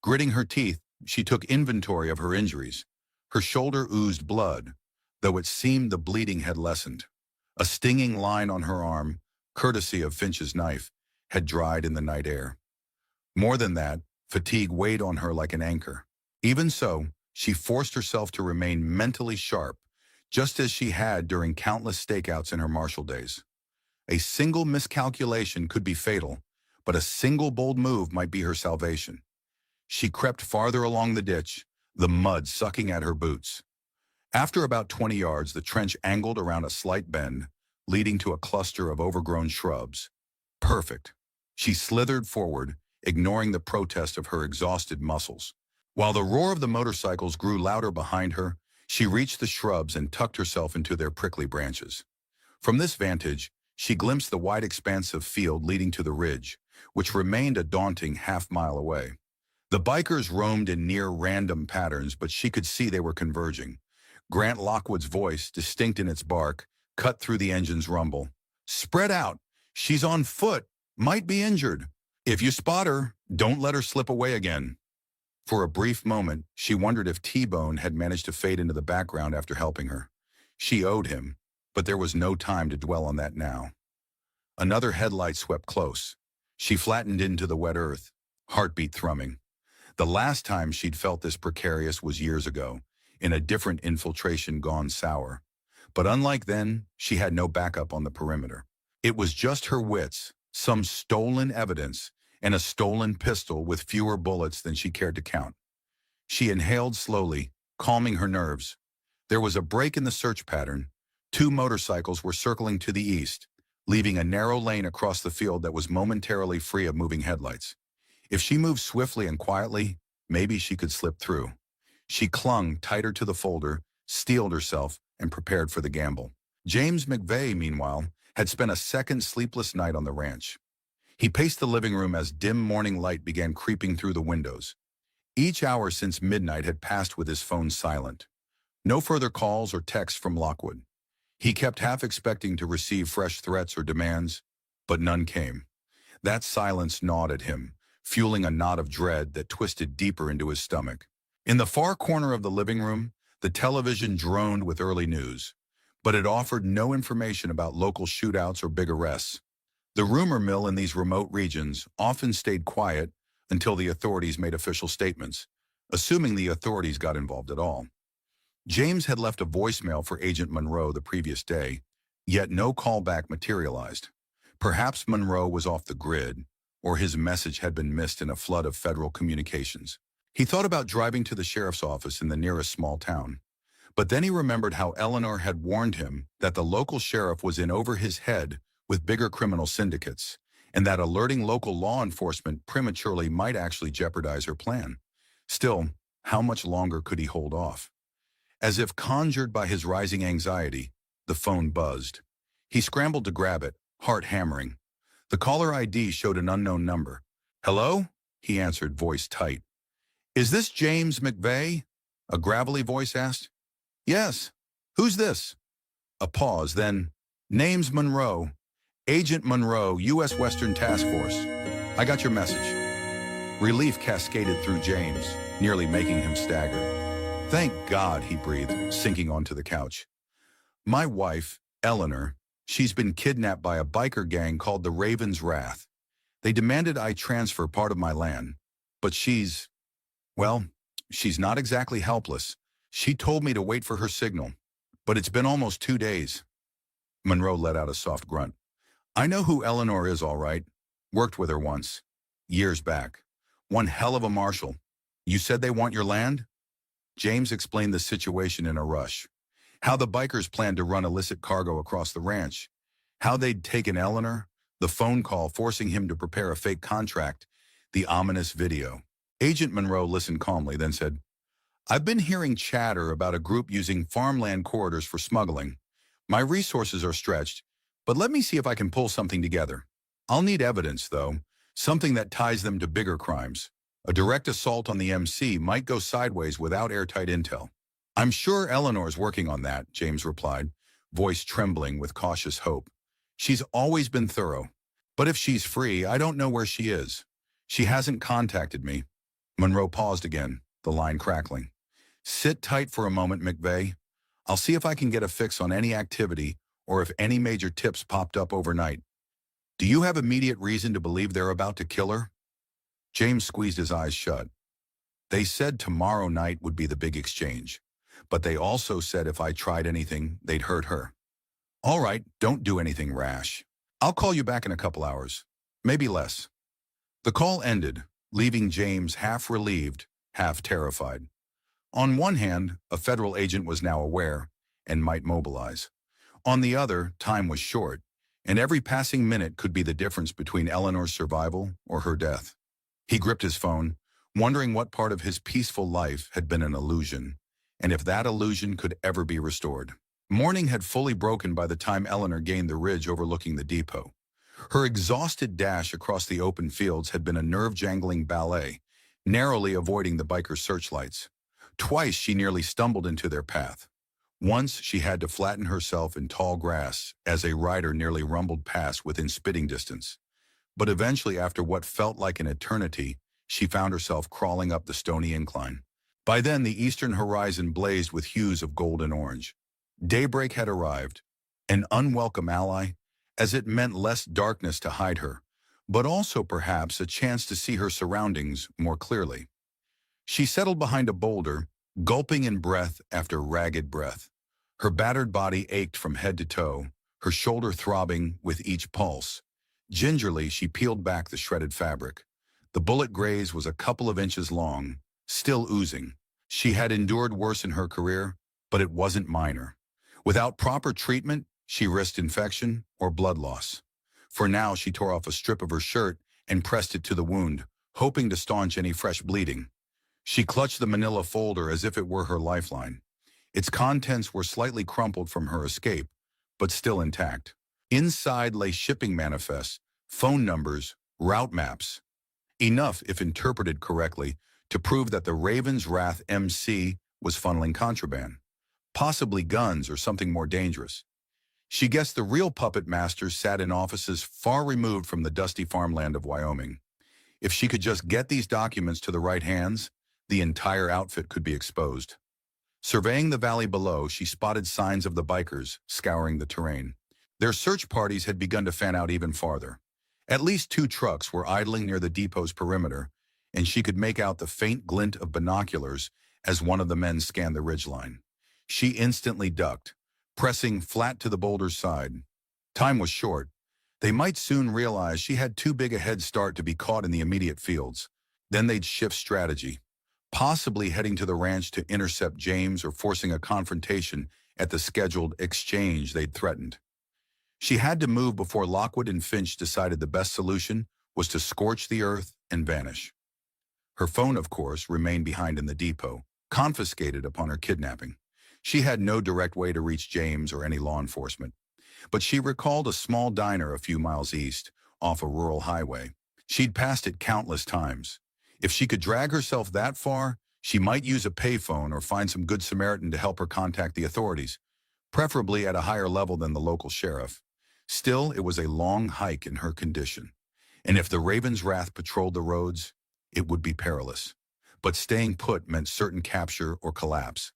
Gritting her teeth, she took inventory of her injuries. Her shoulder oozed blood, though it seemed the bleeding had lessened. A stinging line on her arm, courtesy of Finch's knife, had dried in the night air. More than that, fatigue weighed on her like an anchor. Even so, she forced herself to remain mentally sharp, just as she had during countless stakeouts in her martial days. A single miscalculation could be fatal, but a single bold move might be her salvation. She crept farther along the ditch, the mud sucking at her boots. After about 20 yards, the trench angled around a slight bend, leading to a cluster of overgrown shrubs. Perfect. She slithered forward, ignoring the protest of her exhausted muscles. While the roar of the motorcycles grew louder behind her, she reached the shrubs and tucked herself into their prickly branches. From this vantage, she glimpsed the wide expanse of field leading to the ridge, which remained a daunting half-mile away. The bikers roamed in near-random patterns, but she could see they were converging. Grant Lockwood's voice, distinct in its bark, cut through the engine's rumble. "Spread out. She's on foot. Might be injured. If you spot her, don't let her slip away again." For a brief moment, she wondered if T-Bone had managed to fade into the background after helping her. She owed him, but there was no time to dwell on that now. Another headlight swept close. She flattened into the wet earth, heartbeat thrumming. The last time she'd felt this precarious was years ago, in a different infiltration gone sour. But unlike then, she had no backup on the perimeter. It was just her wits, some stolen evidence, and a stolen pistol with fewer bullets than she cared to count. She inhaled slowly, calming her nerves. There was a break in the search pattern. 2 motorcycles were circling to the east, leaving a narrow lane across the field that was momentarily free of moving headlights. If she moved swiftly and quietly, maybe she could slip through. She clung tighter to the folder, steeled herself, and prepared for the gamble. James McVay, meanwhile, had spent a second sleepless night on the ranch. He paced the living room as dim morning light began creeping through the windows. Each hour since midnight had passed with his phone silent. No further calls or texts from Lockwood. He kept half expecting to receive fresh threats or demands, but none came. That silence gnawed at him, fueling a knot of dread that twisted deeper into his stomach. In the far corner of the living room, the television droned with early news, but it offered no information about local shootouts or big arrests. The rumor mill in these remote regions often stayed quiet until the authorities made official statements, assuming the authorities got involved at all. James had left a voicemail for Agent Monroe the previous day, yet no callback materialized. Perhaps Monroe was off the grid, or his message had been missed in a flood of federal communications. He thought about driving to the sheriff's office in the nearest small town. But then he remembered how Eleanor had warned him that the local sheriff was in over his head with bigger criminal syndicates, and that alerting local law enforcement prematurely might actually jeopardize her plan. Still, how much longer could he hold off? As if conjured by his rising anxiety, the phone buzzed. He scrambled to grab it, heart hammering. The caller ID showed an unknown number. "Hello?" he answered, voice tight. "Is this James McVay?" a gravelly voice asked. "Yes. Who's this?" A pause, then, "Name's Monroe. Agent Monroe, U.S. Western Task Force. I got your message." Relief cascaded through James, nearly making him stagger. "Thank God," he breathed, sinking onto the couch. "My wife, Eleanor, she's been kidnapped by a biker gang called the Raven's Wrath. They demanded I transfer part of my land, but she's not exactly helpless. She told me to wait for her signal, but it's been almost 2 days." Monroe let out a soft grunt. "I know who Eleanor is, all right. Worked with her once. Years back. One hell of a marshal. You said they want your land?" James explained the situation in a rush. How the bikers planned to run illicit cargo across the ranch. How they'd taken Eleanor, the phone call forcing him to prepare a fake contract, the ominous video. Agent Monroe listened calmly, then said, "I've been hearing chatter about a group using farmland corridors for smuggling. My resources are stretched, but let me see if I can pull something together. I'll need evidence, though, something that ties them to bigger crimes. A direct assault on the MC might go sideways without airtight intel." "I'm sure Eleanor's working on that," James replied, voice trembling with cautious hope. "She's always been thorough. But if she's free, I don't know where she is. She hasn't contacted me." Monroe paused again, the line crackling. "Sit tight for a moment, McVay. I'll see if I can get a fix on any activity or if any major tips popped up overnight. Do you have immediate reason to believe they're about to kill her?" James squeezed his eyes shut. "They said tomorrow night would be the big exchange, but they also said if I tried anything, they'd hurt her." "All right, don't do anything rash. I'll call you back in a couple hours. Maybe less." The call ended, leaving James half relieved, half terrified. On one hand, a federal agent was now aware and might mobilize. On the other, time was short, and every passing minute could be the difference between Eleanor's survival or her death. He gripped his phone, wondering what part of his peaceful life had been an illusion, and if that illusion could ever be restored. Morning had fully broken by the time Eleanor gained the ridge overlooking the depot. Her exhausted dash across the open fields had been a nerve-jangling ballet, narrowly avoiding the biker's searchlights. Twice she nearly stumbled into their path. Once she had to flatten herself in tall grass as a rider nearly rumbled past within spitting distance. But eventually, after what felt like an eternity, she found herself crawling up the stony incline. By then, the eastern horizon blazed with hues of gold and orange. Daybreak had arrived, an unwelcome ally, as it meant less darkness to hide her, but also perhaps a chance to see her surroundings more clearly. She settled behind a boulder, gulping in breath after ragged breath. Her battered body ached from head to toe, her shoulder throbbing with each pulse. Gingerly, she peeled back the shredded fabric. The bullet graze was a couple of inches long, still oozing. She had endured worse in her career, but it wasn't minor. Without proper treatment, she risked infection or blood loss. For now, she tore off a strip of her shirt and pressed it to the wound, hoping to staunch any fresh bleeding. She clutched the manila folder as if it were her lifeline. Its contents were slightly crumpled from her escape, but still intact. Inside lay shipping manifests, phone numbers, route maps. Enough, if interpreted correctly, to prove that the Raven's Wrath MC was funneling contraband. Possibly guns or something more dangerous. She guessed the real puppet masters sat in offices far removed from the dusty farmland of Wyoming. If she could just get these documents to the right hands, the entire outfit could be exposed. Surveying the valley below, she spotted signs of the bikers scouring the terrain. Their search parties had begun to fan out even farther. At least 2 trucks were idling near the depot's perimeter, and she could make out the faint glint of binoculars as one of the men scanned the ridgeline. She instantly ducked, pressing flat to the boulder's side. Time was short. They might soon realize she had too big a head start to be caught in the immediate fields. Then they'd shift strategy, possibly heading to the ranch to intercept James or forcing a confrontation at the scheduled exchange they'd threatened. She had to move before Lockwood and Finch decided the best solution was to scorch the earth and vanish. Her phone, of course, remained behind in the depot, confiscated upon her kidnapping. She had no direct way to reach James or any law enforcement. But she recalled a small diner a few miles east, off a rural highway. She'd passed it countless times. If she could drag herself that far, she might use a payphone or find some good Samaritan to help her contact the authorities, preferably at a higher level than the local sheriff. Still, it was a long hike in her condition. And if the Raven's Wrath patrolled the roads, it would be perilous. But staying put meant certain capture or collapse.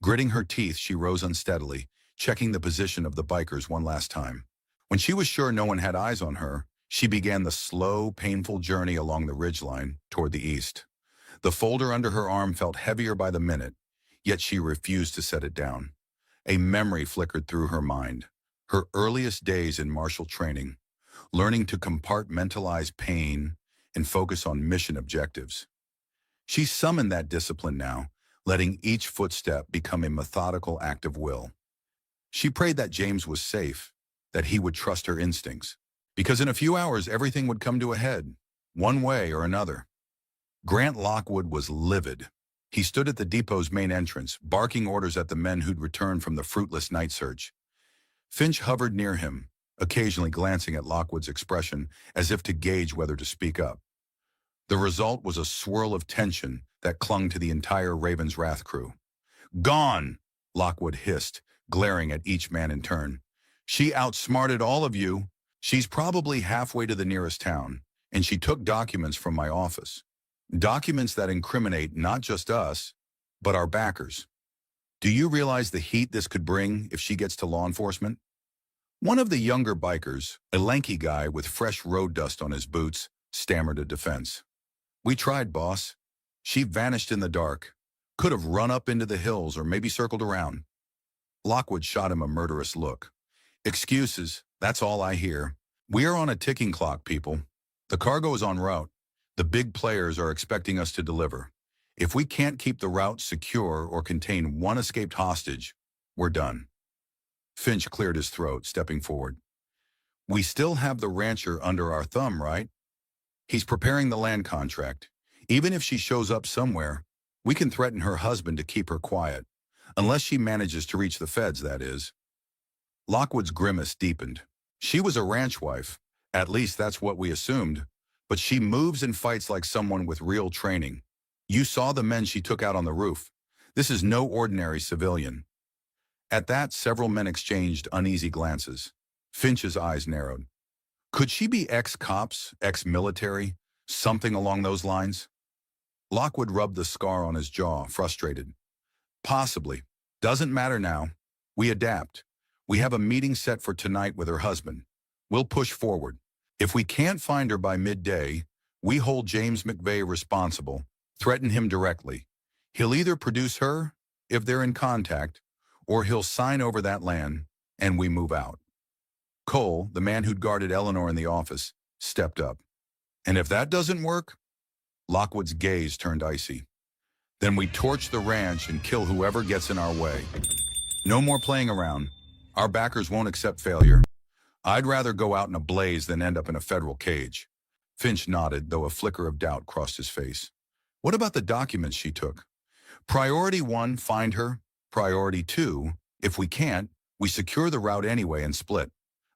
Gritting her teeth, she rose unsteadily, checking the position of the bikers one last time. When she was sure no one had eyes on her, she began the slow, painful journey along the ridgeline toward the east. The folder under her arm felt heavier by the minute, yet she refused to set it down. A memory flickered through her mind. Her earliest days in martial training, learning to compartmentalize pain and focus on mission objectives. She summoned that discipline now, letting each footstep become a methodical act of will. She prayed that James was safe, that he would trust her instincts, because in a few hours everything would come to a head, one way or another. Grant Lockwood was livid. He stood at the depot's main entrance, barking orders at the men who'd returned from the fruitless night search. Finch hovered near him, occasionally glancing at Lockwood's expression as if to gauge whether to speak up. The result was a swirl of tension that clung to the entire Raven's Wrath crew. "Gone!" Lockwood hissed, glaring at each man in turn. "She outsmarted all of you. She's probably halfway to the nearest town, and she took documents from my office. Documents that incriminate not just us, but our backers. Do you realize the heat this could bring if she gets to law enforcement?" One of the younger bikers, a lanky guy with fresh road dust on his boots, stammered a defense. "We tried, boss. She vanished in the dark. Could have run up into the hills or maybe circled around." Lockwood shot him a murderous look. "Excuses, that's all I hear. We are on a ticking clock, people. The cargo is en route. The big players are expecting us to deliver. If we can't keep the route secure or contain one escaped hostage, we're done." Finch cleared his throat, stepping forward. "We still have the rancher under our thumb, right? He's preparing the land contract. Even if she shows up somewhere, we can threaten her husband to keep her quiet. Unless she manages to reach the feds, that is." Lockwood's grimace deepened. "She was a ranch wife. At least that's what we assumed. But she moves and fights like someone with real training. You saw the men she took out on the roof. This is no ordinary civilian." At that, several men exchanged uneasy glances. Finch's eyes narrowed. Could she be ex-cops, ex-military, something along those lines? Lockwood rubbed the scar on his jaw, frustrated. "Possibly. Doesn't matter now. We adapt. We have a meeting set for tonight with her husband. We'll push forward. If we can't find her by midday, we hold James McVay responsible, threaten him directly. He'll either produce her, if they're in contact, or he'll sign over that land, and we move out." Cole, the man who'd guarded Eleanor in the office, stepped up. "And if that doesn't work?" Lockwood's gaze turned icy. "Then we torch the ranch and kill whoever gets in our way. No more playing around. Our backers won't accept failure. I'd rather go out in a blaze than end up in a federal cage." Finch nodded, though a flicker of doubt crossed his face. "What about the documents she took?" "Priority 1, find her. Priority 2, if we can't, we secure the route anyway and split.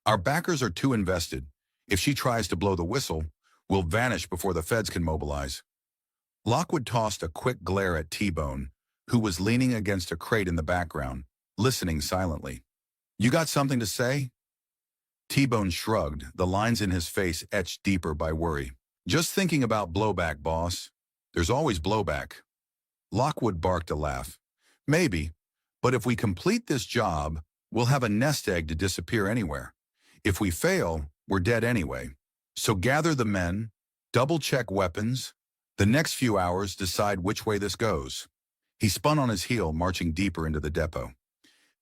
Our backers are too invested. If she tries to blow the whistle, we'll vanish before the feds can mobilize." Lockwood tossed a quick glare at T-Bone, who was leaning against a crate in the background, listening silently. "You got something to say?" T-Bone shrugged, the lines in his face etched deeper by worry. "Just thinking about blowback, boss. There's always blowback." Lockwood barked a laugh. "Maybe, but if we complete this job, we'll have a nest egg to disappear anywhere. If we fail, we're dead anyway. So gather the men, double-check weapons. The next few hours decide which way this goes." He spun on his heel, marching deeper into the depot.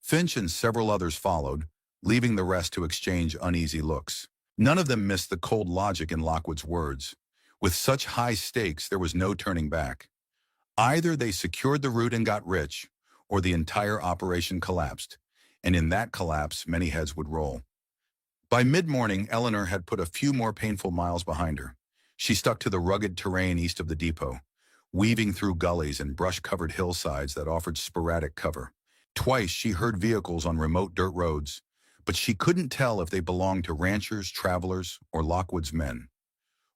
Finch and several others followed, leaving the rest to exchange uneasy looks. None of them missed the cold logic in Lockwood's words. With such high stakes, there was no turning back. Either they secured the route and got rich, or the entire operation collapsed, and in that collapse, many heads would roll. By mid-morning, Eleanor had put a few more painful miles behind her. She stuck to the rugged terrain east of the depot, weaving through gullies and brush-covered hillsides that offered sporadic cover. Twice she heard vehicles on remote dirt roads, but she couldn't tell if they belonged to ranchers, travelers, or Lockwood's men.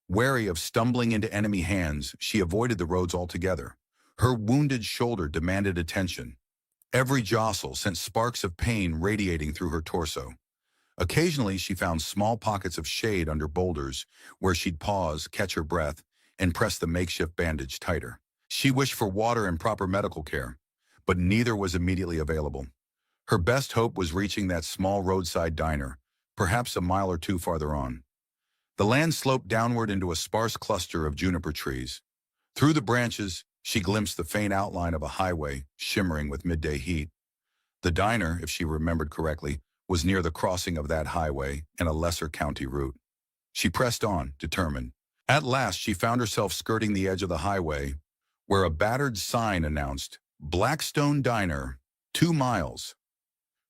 Wary of stumbling into enemy hands, she avoided the roads altogether. Her wounded shoulder demanded attention. Every jostle sent sparks of pain radiating through her torso. Occasionally, she found small pockets of shade under boulders where she'd pause, catch her breath, and press the makeshift bandage tighter. She wished for water and proper medical care, but neither was immediately available. Her best hope was reaching that small roadside diner, perhaps a mile or two farther on. The land sloped downward into a sparse cluster of juniper trees. Through the branches, she glimpsed the faint outline of a highway, shimmering with midday heat. The diner, if she remembered correctly, was near the crossing of that highway and a lesser county route. She pressed on, determined. At last, she found herself skirting the edge of the highway, where a battered sign announced, "Blackstone Diner, 2 miles."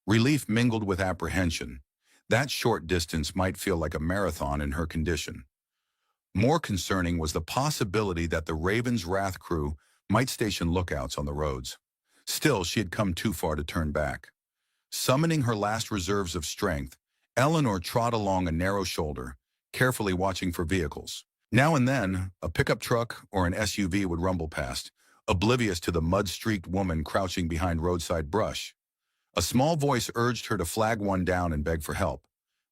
Relief mingled with apprehension. That short distance might feel like a marathon in her condition. More concerning was the possibility that the Raven's Wrath crew might station lookouts on the roads. Still, she had come too far to turn back. Summoning her last reserves of strength, Eleanor trod along a narrow shoulder, carefully watching for vehicles. Now and then, a pickup truck or an SUV would rumble past, oblivious to the mud-streaked woman crouching behind roadside brush. A small voice urged her to flag one down and beg for help,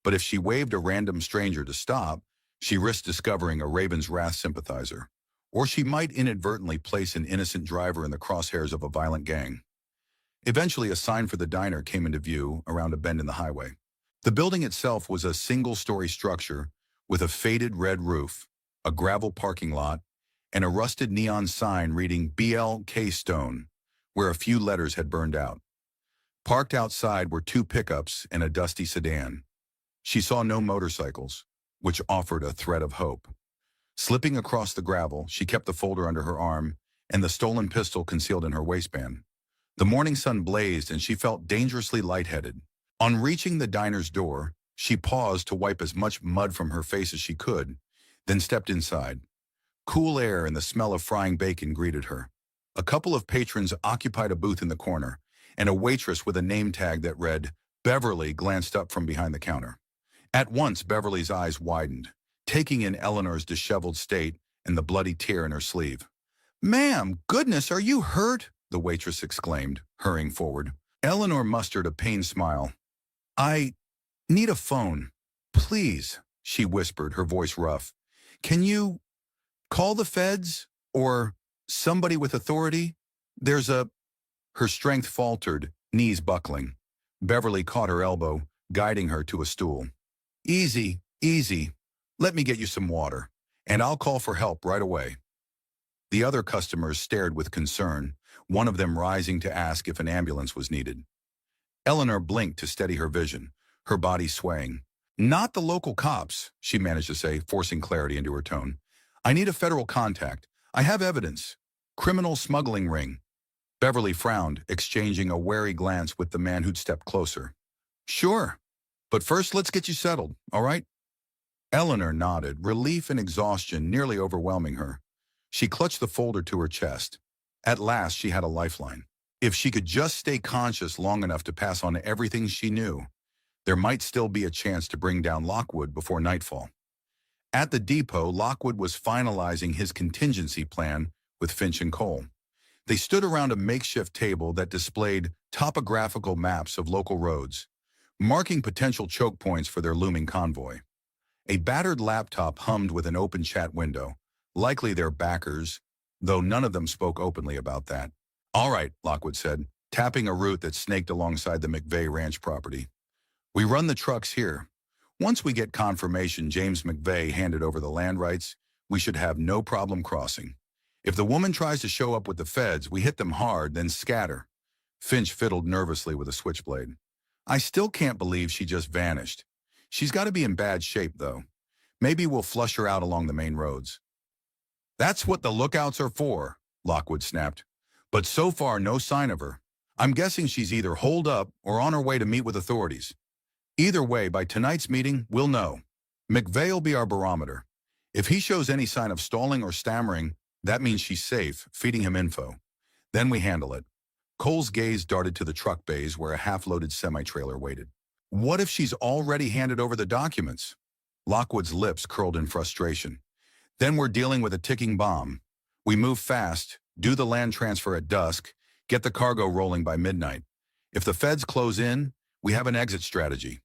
but if she waved a random stranger to stop, she risked discovering a Raven's Wrath sympathizer, or she might inadvertently place an innocent driver in the crosshairs of a violent gang. Eventually, a sign for the diner came into view around a bend in the highway. The building itself was a single-story structure with a faded red roof, a gravel parking lot, and a rusted neon sign reading BLK Stone, where a few letters had burned out. Parked outside were 2 pickups and a dusty sedan. She saw no motorcycles, which offered a thread of hope. Slipping across the gravel, she kept the folder under her arm and the stolen pistol concealed in her waistband. The morning sun blazed and she felt dangerously lightheaded. On reaching the diner's door, she paused to wipe as much mud from her face as she could, then stepped inside. Cool air and the smell of frying bacon greeted her. A couple of patrons occupied a booth in the corner, and a waitress with a name tag that read, Beverly, glanced up from behind the counter. At once, Beverly's eyes widened, taking in Eleanor's disheveled state and the bloody tear in her sleeve. "Ma'am, goodness, are you hurt?" the waitress exclaimed, hurrying forward. Eleanor mustered a pained smile. "I need a phone. Please," she whispered, her voice rough. "Can you call the feds or somebody with authority? There's a—" Her strength faltered, knees buckling. Beverly caught her elbow, guiding her to a stool. "Easy, easy. Let me get you some water, and I'll call for help right away." The other customers stared with concern, one of them rising to ask if an ambulance was needed. Eleanor blinked to steady her vision, her body swaying. "Not the local cops," she managed to say, forcing clarity into her tone. "I need a federal contact. I have evidence. Criminal smuggling ring." Beverly frowned, exchanging a wary glance with the man who'd stepped closer. "Sure, but first let's get you settled, all right?" Eleanor nodded, relief and exhaustion nearly overwhelming her. She clutched the folder to her chest. At last, she had a lifeline. If she could just stay conscious long enough to pass on everything she knew, there might still be a chance to bring down Lockwood before nightfall. At the depot, Lockwood was finalizing his contingency plan with Finch and Cole. They stood around a makeshift table that displayed topographical maps of local roads, marking potential choke points for their looming convoy. A battered laptop hummed with an open chat window, likely their backers, though none of them spoke openly about that. "All right," Lockwood said, tapping a route that snaked alongside the McVay ranch property. "We run the trucks here. Once we get confirmation James McVay handed over the land rights, we should have no problem crossing. If the woman tries to show up with the feds, we hit them hard, then scatter. Finch fiddled nervously with a switchblade. I still can't believe she just vanished. She's got to be in bad shape, though. Maybe we'll flush her out along the main roads. That's what the lookouts are for, Lockwood snapped. But so far, no sign of her. I'm guessing she's either holed up or on her way to meet with authorities. Either way, by tonight's meeting, we'll know. McVay will be our barometer. If he shows any sign of stalling or stammering, that means she's safe, feeding him info. Then we handle it. Cole's gaze darted to the truck bays where a half-loaded semi-trailer waited. What if she's already handed over the documents? Lockwood's lips curled in frustration. Then we're dealing with a ticking bomb. We move fast, do the land transfer at dusk, get the cargo rolling by midnight. If the feds close in, we have an exit strategy.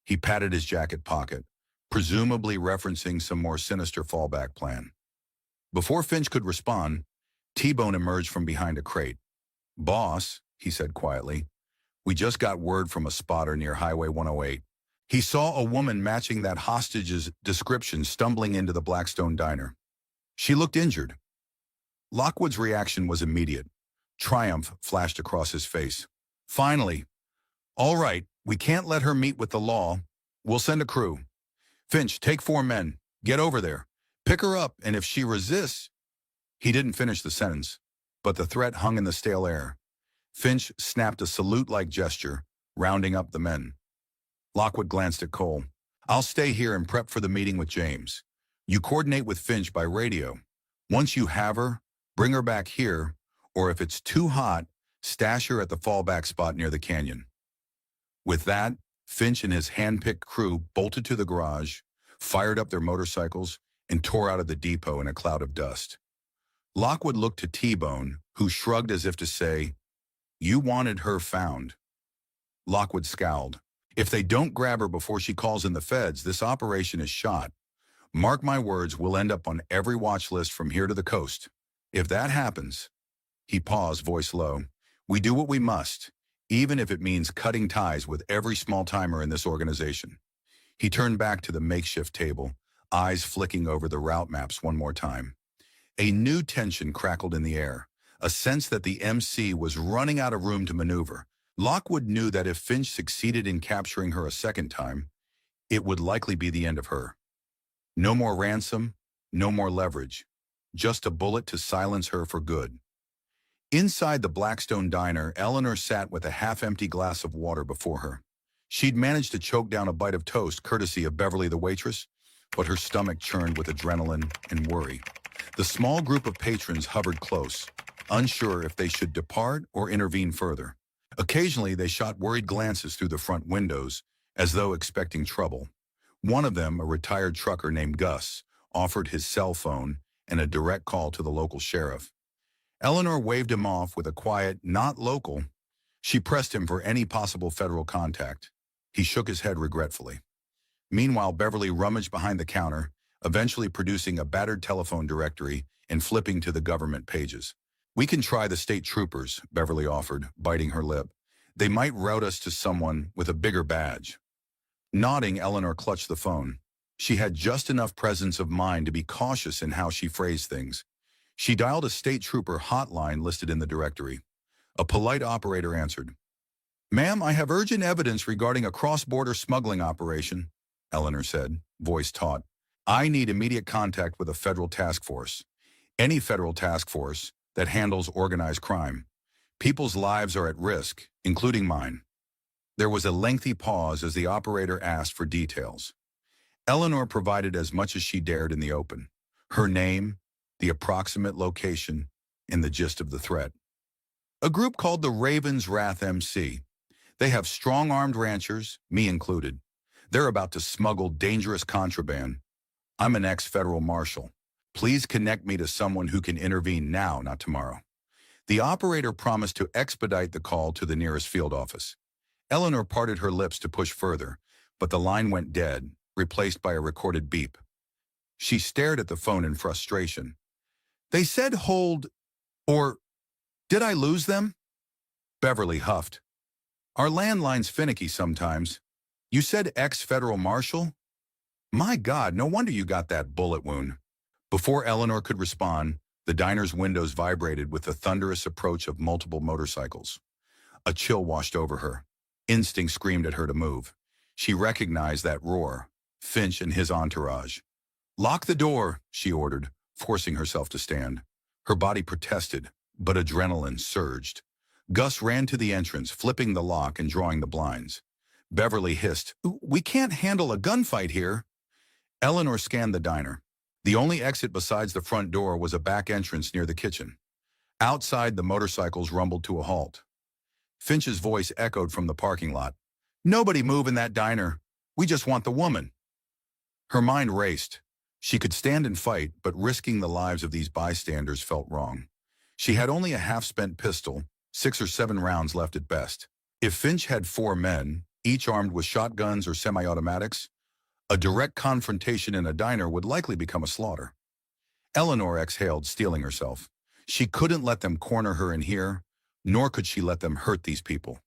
He patted his jacket pocket, presumably referencing some more sinister fallback plan. Before Finch could respond, T-Bone emerged from behind a crate. Boss, he said quietly, we just got word from a spotter near Highway 108. He saw a woman matching that hostage's description stumbling into the Blackstone diner. She looked injured. Lockwood's reaction was immediate. Triumph flashed across his face. Finally. All right, we can't let her meet with the law. We'll send a crew. Finch, take 4 men. Get over there. Pick her up, and if she resists... He didn't finish the sentence, but the threat hung in the stale air. Finch snapped a salute-like gesture, rounding up the men. Lockwood glanced at Cole. I'll stay here and prep for the meeting with James. You coordinate with Finch by radio. Once you have her, bring her back here, or if it's too hot, stash her at the fallback spot near the canyon. With that, Finch and his hand-picked crew bolted to the garage, fired up their motorcycles, and tore out of the depot in a cloud of dust. Lockwood looked to T-Bone, who shrugged as if to say, You wanted her found. Lockwood scowled. If they don't grab her before she calls in the feds, this operation is shot. Mark my words, we'll end up on every watch list from here to the coast. If that happens, he paused, voice low, we do what we must, even if it means cutting ties with every small-timer in this organization. He turned back to the makeshift table, eyes flicking over the route maps one more time. A new tension crackled in the air, a sense that the MC was running out of room to maneuver. Lockwood knew that if Finch succeeded in capturing her a second time, it would likely be the end of her. No more ransom, no more leverage, just a bullet to silence her for good. Inside the Blackstone diner, Eleanor sat with a half-empty glass of water before her. She'd managed to choke down a bite of toast courtesy of Beverly the waitress, but her stomach churned with adrenaline and worry. The small group of patrons hovered close, unsure if they should depart or intervene further. Occasionally, they shot worried glances through the front windows, as though expecting trouble. One of them, a retired trucker named Gus, offered his cell phone and a direct call to the local sheriff. Eleanor waved him off with a quiet, not local. She pressed him for any possible federal contact. He shook his head regretfully. Meanwhile, Beverly rummaged behind the counter, eventually producing a battered telephone directory and flipping to the government pages. We can try the state troopers, Beverly offered, biting her lip. They might route us to someone with a bigger badge. Nodding, Eleanor clutched the phone. She had just enough presence of mind to be cautious in how she phrased things. She dialed a state trooper hotline listed in the directory. A polite operator answered. Ma'am, I have urgent evidence regarding a cross-border smuggling operation, Eleanor said, voice taut. I need immediate contact with a federal task force. Any federal task force that handles organized crime. People's lives are at risk, including mine. There was a lengthy pause as the operator asked for details. Eleanor provided as much as she dared in the open. Her name, the approximate location, and the gist of the threat. A group called the Raven's Wrath MC. They have strong-armed ranchers, me included. They're about to smuggle dangerous contraband. I'm an ex-federal marshal. Please connect me to someone who can intervene now, not tomorrow. The operator promised to expedite the call to the nearest field office. Eleanor parted her lips to push further, but the line went dead, replaced by a recorded beep. She stared at the phone in frustration. They said hold, or did I lose them? Beverly huffed. Our landline's finicky sometimes. You said ex-federal marshal? My God, no wonder you got that bullet wound. Before Eleanor could respond, The diner's windows vibrated with the thunderous approach of multiple motorcycles. A chill washed over her. Instinct screamed at her to move. She recognized that roar. Finch and his entourage. "Lock the door," she ordered, forcing herself to stand. Her body protested, but adrenaline surged. Gus ran to the entrance, flipping the lock and drawing the blinds. Beverly hissed, "We can't handle a gunfight here." Eleanor scanned the diner. The only exit besides the front door was a back entrance near the kitchen. Outside, the motorcycles rumbled to a halt. Finch's voice echoed from the parking lot. "Nobody move in that diner. We just want the woman." Her mind raced. She could stand and fight, but risking the lives of these bystanders felt wrong. She had only a half-spent pistol, 6 or 7 rounds left at best. If Finch had 4 men, each armed with shotguns or semi-automatics, a direct confrontation in a diner would likely become a slaughter. Eleanor exhaled, steeling herself. She couldn't let them corner her in here, nor could she let them hurt these people.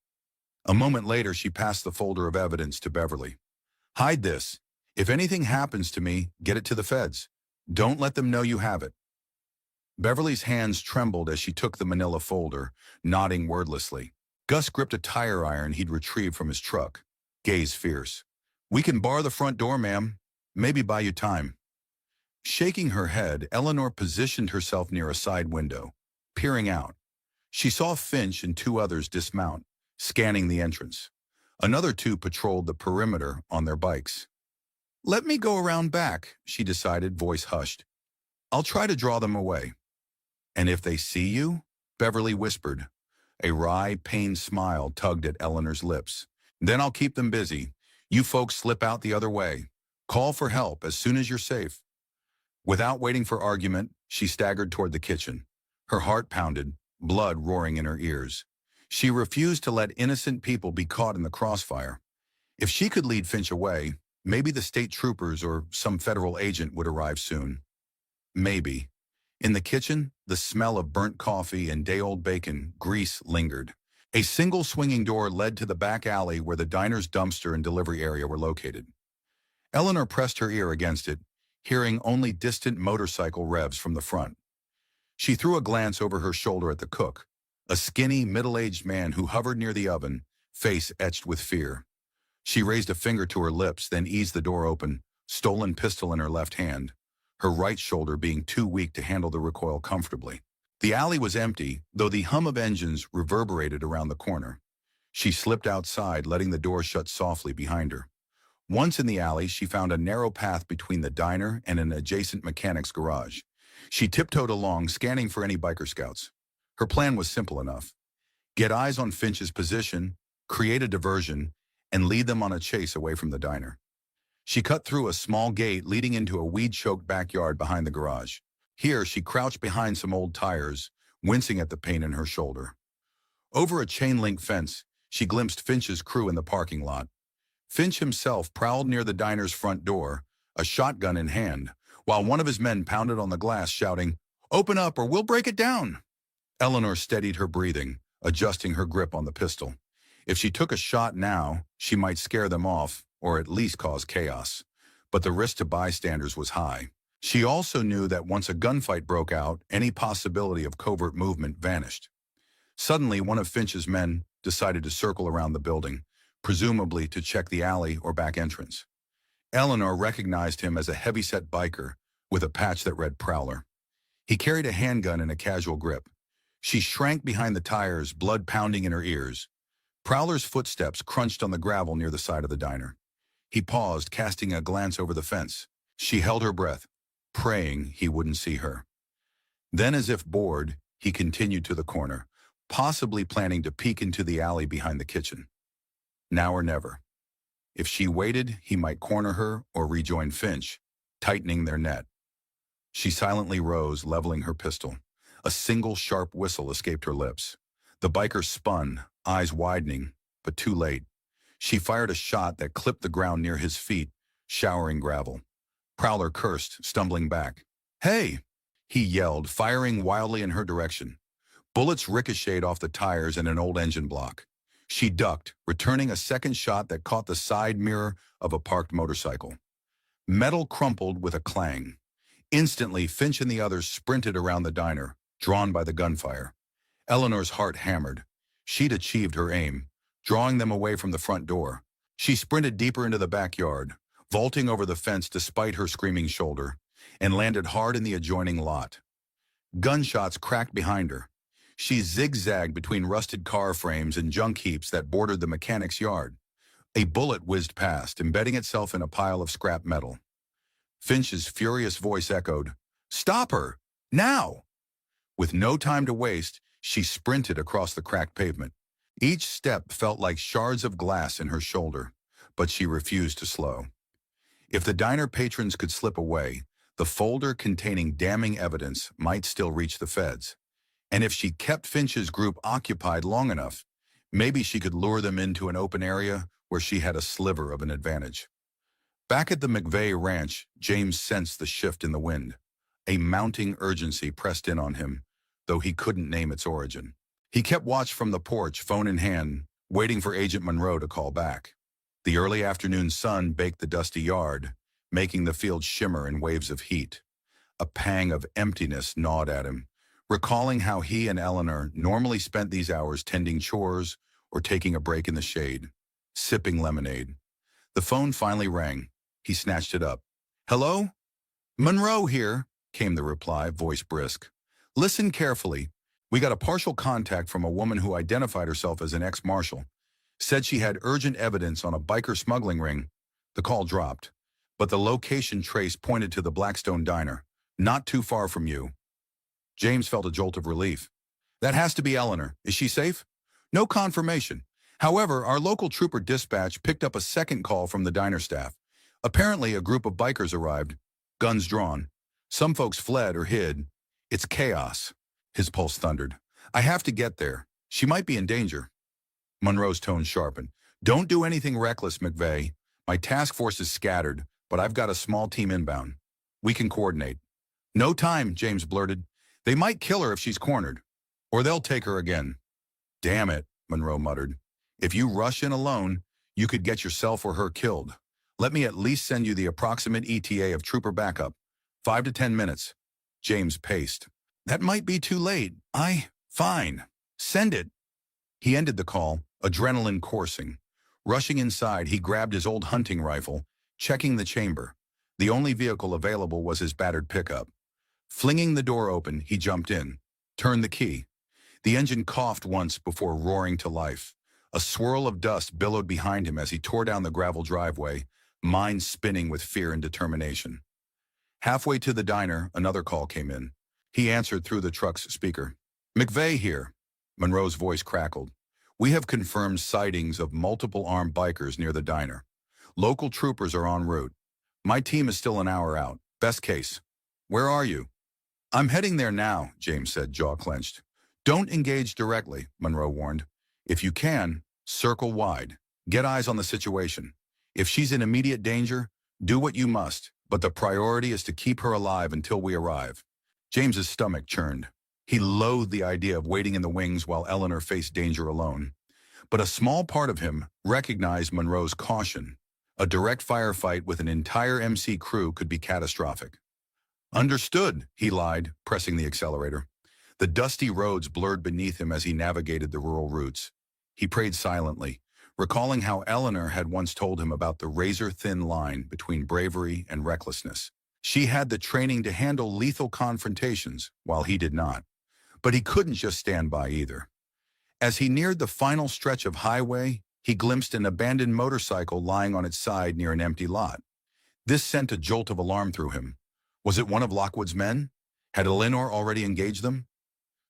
A moment later, she passed the folder of evidence to Beverly. "Hide this. If anything happens to me, get it to the feds. Don't let them know you have it." Beverly's hands trembled as she took the manila folder, nodding wordlessly. Gus gripped a tire iron he'd retrieved from his truck, gaze fierce. "We can bar the front door, ma'am. Maybe buy you time." Shaking her head, Eleanor positioned herself near a side window, peering out. She saw Finch and 2 others dismount, scanning the entrance. Another 2 patrolled the perimeter on their bikes. "Let me go around back," she decided, voice hushed. "I'll try to draw them away." "And if they see you?" Beverly whispered. A wry, pained smile tugged at Eleanor's lips. "Then I'll keep them busy. You folks slip out the other way. Call for help as soon as you're safe." Without waiting for argument, she staggered toward the kitchen. Her heart pounded, blood roaring in her ears. She refused to let innocent people be caught in the crossfire. If she could lead Finch away, maybe the state troopers or some federal agent would arrive soon. Maybe. In the kitchen, the smell of burnt coffee and day-old bacon grease lingered. A single swinging door led to the back alley where the diner's dumpster and delivery area were located. Eleanor pressed her ear against it, hearing only distant motorcycle revs from the front. She threw a glance over her shoulder at the cook, a skinny, middle-aged man who hovered near the oven, face etched with fear. She raised a finger to her lips, then eased the door open, stolen pistol in her left hand, her right shoulder being too weak to handle the recoil comfortably. The alley was empty, though the hum of engines reverberated around the corner. She slipped outside, letting the door shut softly behind her. Once in the alley, she found a narrow path between the diner and an adjacent mechanic's garage. She tiptoed along, scanning for any biker scouts. Her plan was simple enough. Get eyes on Finch's position, create a diversion, and lead them on a chase away from the diner. She cut through a small gate leading into a weed-choked backyard behind the garage. Here, she crouched behind some old tires, wincing at the pain in her shoulder. Over a chain-link fence, she glimpsed Finch's crew in the parking lot. Finch himself prowled near the diner's front door, a shotgun in hand, while one of his men pounded on the glass, shouting, "Open up or we'll break it down." Eleanor steadied her breathing, adjusting her grip on the pistol. If she took a shot now, she might scare them off, or at least cause chaos. But the risk to bystanders was high. She also knew that once a gunfight broke out, any possibility of covert movement vanished. Suddenly, one of Finch's men decided to circle around the building, presumably to check the alley or back entrance. Eleanor recognized him as a heavy-set biker with a patch that read Prowler. He carried a handgun in a casual grip. She shrank behind the tires, blood pounding in her ears. Prowler's footsteps crunched on the gravel near the side of the diner. He paused, casting a glance over the fence. She held her breath, praying he wouldn't see her. Then, as if bored, he continued to the corner, possibly planning to peek into the alley behind the kitchen. Now or never. If she waited, he might corner her or rejoin Finch, tightening their net. She silently rose, leveling her pistol. A single sharp whistle escaped her lips. The biker spun, eyes widening, but too late. She fired a shot that clipped the ground near his feet, showering gravel. Prowler cursed, stumbling back. "Hey!" he yelled, firing wildly in her direction. Bullets ricocheted off the tires and an old engine block. She ducked, returning a second shot that caught the side mirror of a parked motorcycle. Metal crumpled with a clang. Instantly, Finch and the others sprinted around the diner, drawn by the gunfire. Eleanor's heart hammered. She'd achieved her aim, drawing them away from the front door. She sprinted deeper into the backyard, vaulting over the fence despite her screaming shoulder, and landed hard in the adjoining lot. Gunshots cracked behind her. She zigzagged between rusted car frames and junk heaps that bordered the mechanic's yard. A bullet whizzed past, embedding itself in a pile of scrap metal. Finch's furious voice echoed, "Stop her! Now!" With no time to waste, she sprinted across the cracked pavement. Each step felt like shards of glass in her shoulder, but she refused to slow. If the diner patrons could slip away, the folder containing damning evidence might still reach the feds. And if she kept Finch's group occupied long enough, maybe she could lure them into an open area where she had a sliver of an advantage. Back at the McVay ranch, James sensed the shift in the wind. A mounting urgency pressed in on him, though he couldn't name its origin. He kept watch from the porch, phone in hand, waiting for Agent Monroe to call back. The early afternoon sun baked the dusty yard, making the field shimmer in waves of heat. A pang of emptiness gnawed at him, recalling how he and Eleanor normally spent these hours tending chores or taking a break in the shade, sipping lemonade. The phone finally rang. He snatched it up. "Hello? Monroe here," came the reply, voice brisk. "Listen carefully. We got a partial contact from a woman who identified herself as an ex-marshal. Said she had urgent evidence on a biker smuggling ring." The call dropped, but the location trace pointed to the Blackstone Diner, not too far from you. James felt a jolt of relief. "That has to be Eleanor. Is she safe?" "No confirmation. However, our local trooper dispatch picked up a second call from the diner staff. Apparently, a group of bikers arrived, guns drawn. Some folks fled or hid. It's chaos." His pulse thundered. "I have to get there. She might be in danger." Monroe's tone sharpened. "Don't do anything reckless, McVay. My task force is scattered, but I've got a small team inbound. We can coordinate." "No time," James blurted. "They might kill her if she's cornered. Or they'll take her again." "Damn it," Monroe muttered. "If you rush in alone, you could get yourself or her killed. Let me at least send you the approximate ETA of trooper backup. 5 to 10 minutes. James paced. "That might be too late. Fine. Send it." He ended the call, adrenaline coursing. Rushing inside, he grabbed his old hunting rifle, checking the chamber. The only vehicle available was his battered pickup. Flinging the door open, he jumped in, turned the key. The engine coughed once before roaring to life. A swirl of dust billowed behind him as he tore down the gravel driveway, mind spinning with fear and determination. Halfway to the diner, another call came in. He answered through the truck's speaker. "McVay here." Monroe's voice crackled. "We have confirmed sightings of multiple armed bikers near the diner. Local troopers are en route. My team is still an hour out. Best case. Where are you?" "I'm heading there now," James said, jaw clenched. "Don't engage directly," Monroe warned. "If you can, circle wide. Get eyes on the situation. If she's in immediate danger, do what you must, but the priority is to keep her alive until we arrive." James's stomach churned. He loathed the idea of waiting in the wings while Eleanor faced danger alone. But a small part of him recognized Monroe's caution. A direct firefight with an entire MC crew could be catastrophic. "Understood," he lied, pressing the accelerator. The dusty roads blurred beneath him as he navigated the rural routes. He prayed silently, recalling how Eleanor had once told him about the razor-thin line between bravery and recklessness. She had the training to handle lethal confrontations, while he did not. But he couldn't just stand by either. As he neared the final stretch of highway, he glimpsed an abandoned motorcycle lying on its side near an empty lot. This sent a jolt of alarm through him. Was it one of Lockwood's men? Had Eleanor already engaged them?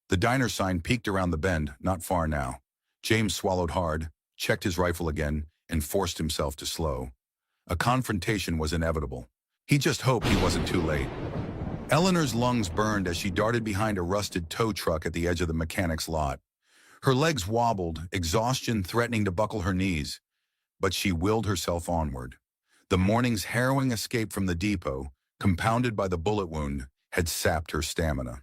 The diner sign peeked around the bend, not far now. James swallowed hard, checked his rifle again, and forced himself to slow. A confrontation was inevitable. He just hoped he wasn't too late. Eleanor's lungs burned as she darted behind a rusted tow truck at the edge of the mechanic's lot. Her legs wobbled, exhaustion threatening to buckle her knees. But she willed herself onward. The morning's harrowing escape from the depot, compounded by the bullet wound, had sapped her stamina.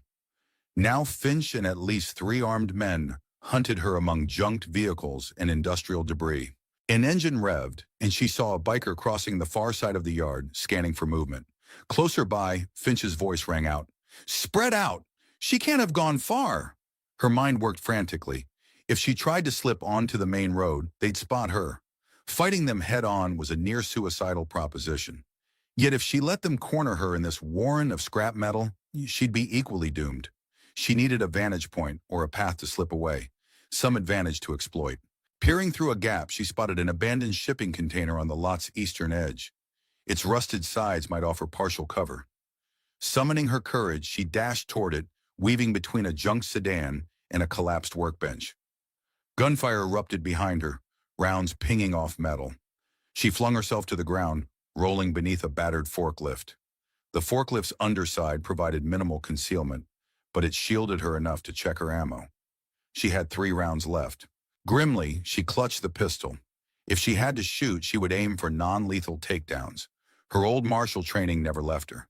Now Finch and at least 3 armed men hunted her among junked vehicles and industrial debris. An engine revved, and she saw a biker crossing the far side of the yard, scanning for movement. Closer by, Finch's voice rang out. Spread out! She can't have gone far! Her mind worked frantically. If she tried to slip onto the main road, they'd spot her. Fighting them head-on was a near-suicidal proposition. Yet if she let them corner her in this warren of scrap metal, she'd be equally doomed. She needed a vantage point or a path to slip away, some advantage to exploit. Peering through a gap, she spotted an abandoned shipping container on the lot's eastern edge. Its rusted sides might offer partial cover. Summoning her courage, she dashed toward it, weaving between a junk sedan and a collapsed workbench. Gunfire erupted behind her, rounds pinging off metal. She flung herself to the ground, rolling beneath a battered forklift. The forklift's underside provided minimal concealment, but it shielded her enough to check her ammo. She had 3 rounds left. Grimly, she clutched the pistol. If she had to shoot, she would aim for non-lethal takedowns. Her old martial training never left her.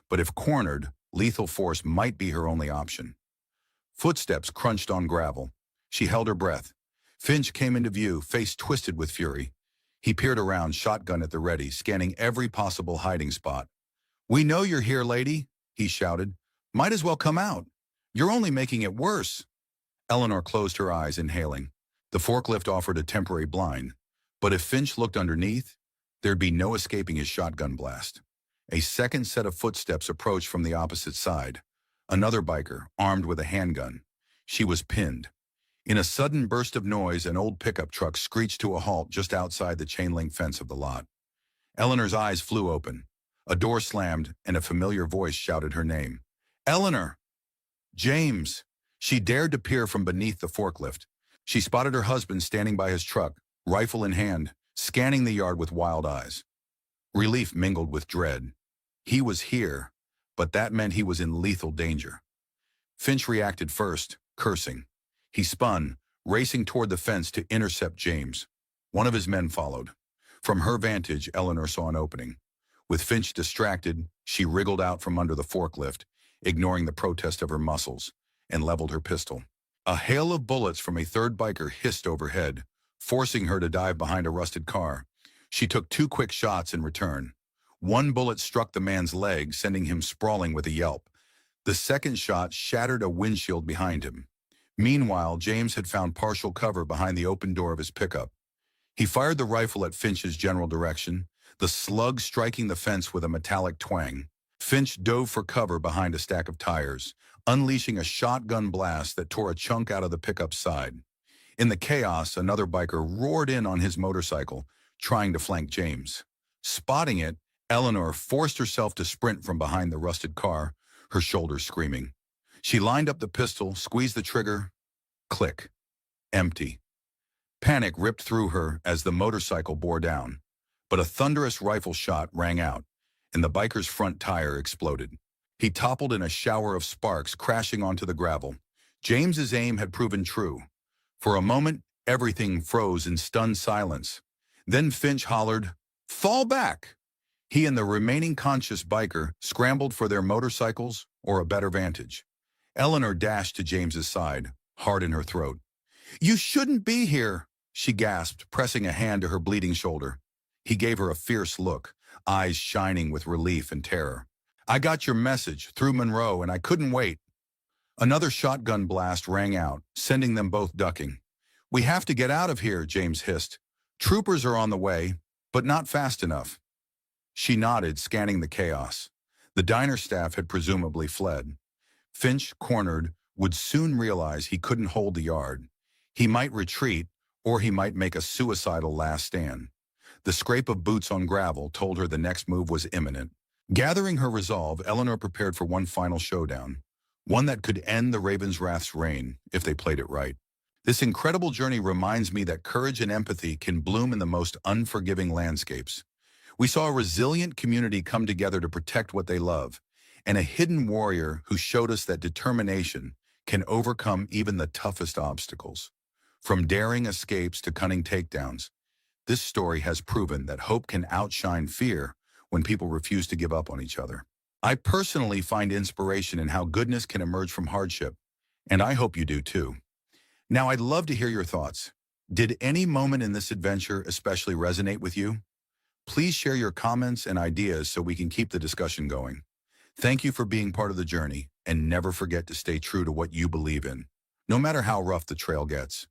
But if cornered, lethal force might be her only option. Footsteps crunched on gravel. She held her breath. Finch came into view, face twisted with fury. He peered around, shotgun at the ready, scanning every possible hiding spot. "We know you're here, lady," he shouted. "Might as well come out. You're only making it worse." Eleanor closed her eyes, inhaling. The forklift offered a temporary blind, but if Finch looked underneath, there'd be no escaping his shotgun blast. A second set of footsteps approached from the opposite side. Another biker, armed with a handgun. She was pinned. In a sudden burst of noise, an old pickup truck screeched to a halt just outside the chain-link fence of the lot. Eleanor's eyes flew open. A door slammed, and a familiar voice shouted her name. "Eleanor!" "James!" She dared to peer from beneath the forklift. She spotted her husband standing by his truck, rifle in hand, scanning the yard with wild eyes. Relief mingled with dread. He was here, but that meant he was in lethal danger. Finch reacted first, cursing. He spun, racing toward the fence to intercept James. One of his men followed. From her vantage, Eleanor saw an opening. With Finch distracted, she wriggled out from under the forklift, ignoring the protest of her muscles, and leveled her pistol. A hail of bullets from a third biker hissed overhead, forcing her to dive behind a rusted car. She took 2 quick shots in return. One bullet struck the man's leg, sending him sprawling with a yelp. The second shot shattered a windshield behind him. Meanwhile, James had found partial cover behind the open door of his pickup. He fired the rifle at Finch's general direction, the slug striking the fence with a metallic twang. Finch dove for cover behind a stack of tires, unleashing a shotgun blast that tore a chunk out of the pickup's side. In the chaos, another biker roared in on his motorcycle, trying to flank James. Spotting it, Eleanor forced herself to sprint from behind the rusted car, her shoulders screaming. She lined up the pistol, squeezed the trigger. Click. Empty. Panic ripped through her as the motorcycle bore down. But a thunderous rifle shot rang out, and the biker's front tire exploded. He toppled in a shower of sparks, crashing onto the gravel. James's aim had proven true. For a moment, everything froze in stunned silence. Then Finch hollered, "Fall back!" He and the remaining conscious biker scrambled for their motorcycles or a better vantage. Eleanor dashed to James's side, heart in her throat. "You shouldn't be here," she gasped, pressing a hand to her bleeding shoulder. He gave her a fierce look, eyes shining with relief and terror. "I got your message through Monroe, and I couldn't wait." Another shotgun blast rang out, sending them both ducking. "We have to get out of here," James hissed. "Troopers are on the way, but not fast enough." She nodded, scanning the chaos. The diner staff had presumably fled. Finch, cornered, would soon realize he couldn't hold the yard. He might retreat, or he might make a suicidal last stand. The scrape of boots on gravel told her the next move was imminent. Gathering her resolve, Eleanor prepared for one final showdown, one that could end the Ravenswrath's reign if they played it right. This incredible journey reminds me that courage and empathy can bloom in the most unforgiving landscapes. We saw a resilient community come together to protect what they love, and a hidden warrior who showed us that determination can overcome even the toughest obstacles. From daring escapes to cunning takedowns, this story has proven that hope can outshine fear when people refuse to give up on each other. I personally find inspiration in how goodness can emerge from hardship, and I hope you do too. Now, I'd love to hear your thoughts. Did any moment in this adventure especially resonate with you? Please share your comments and ideas so we can keep the discussion going. Thank you for being part of the journey, and never forget to stay true to what you believe in, no matter how rough the trail gets.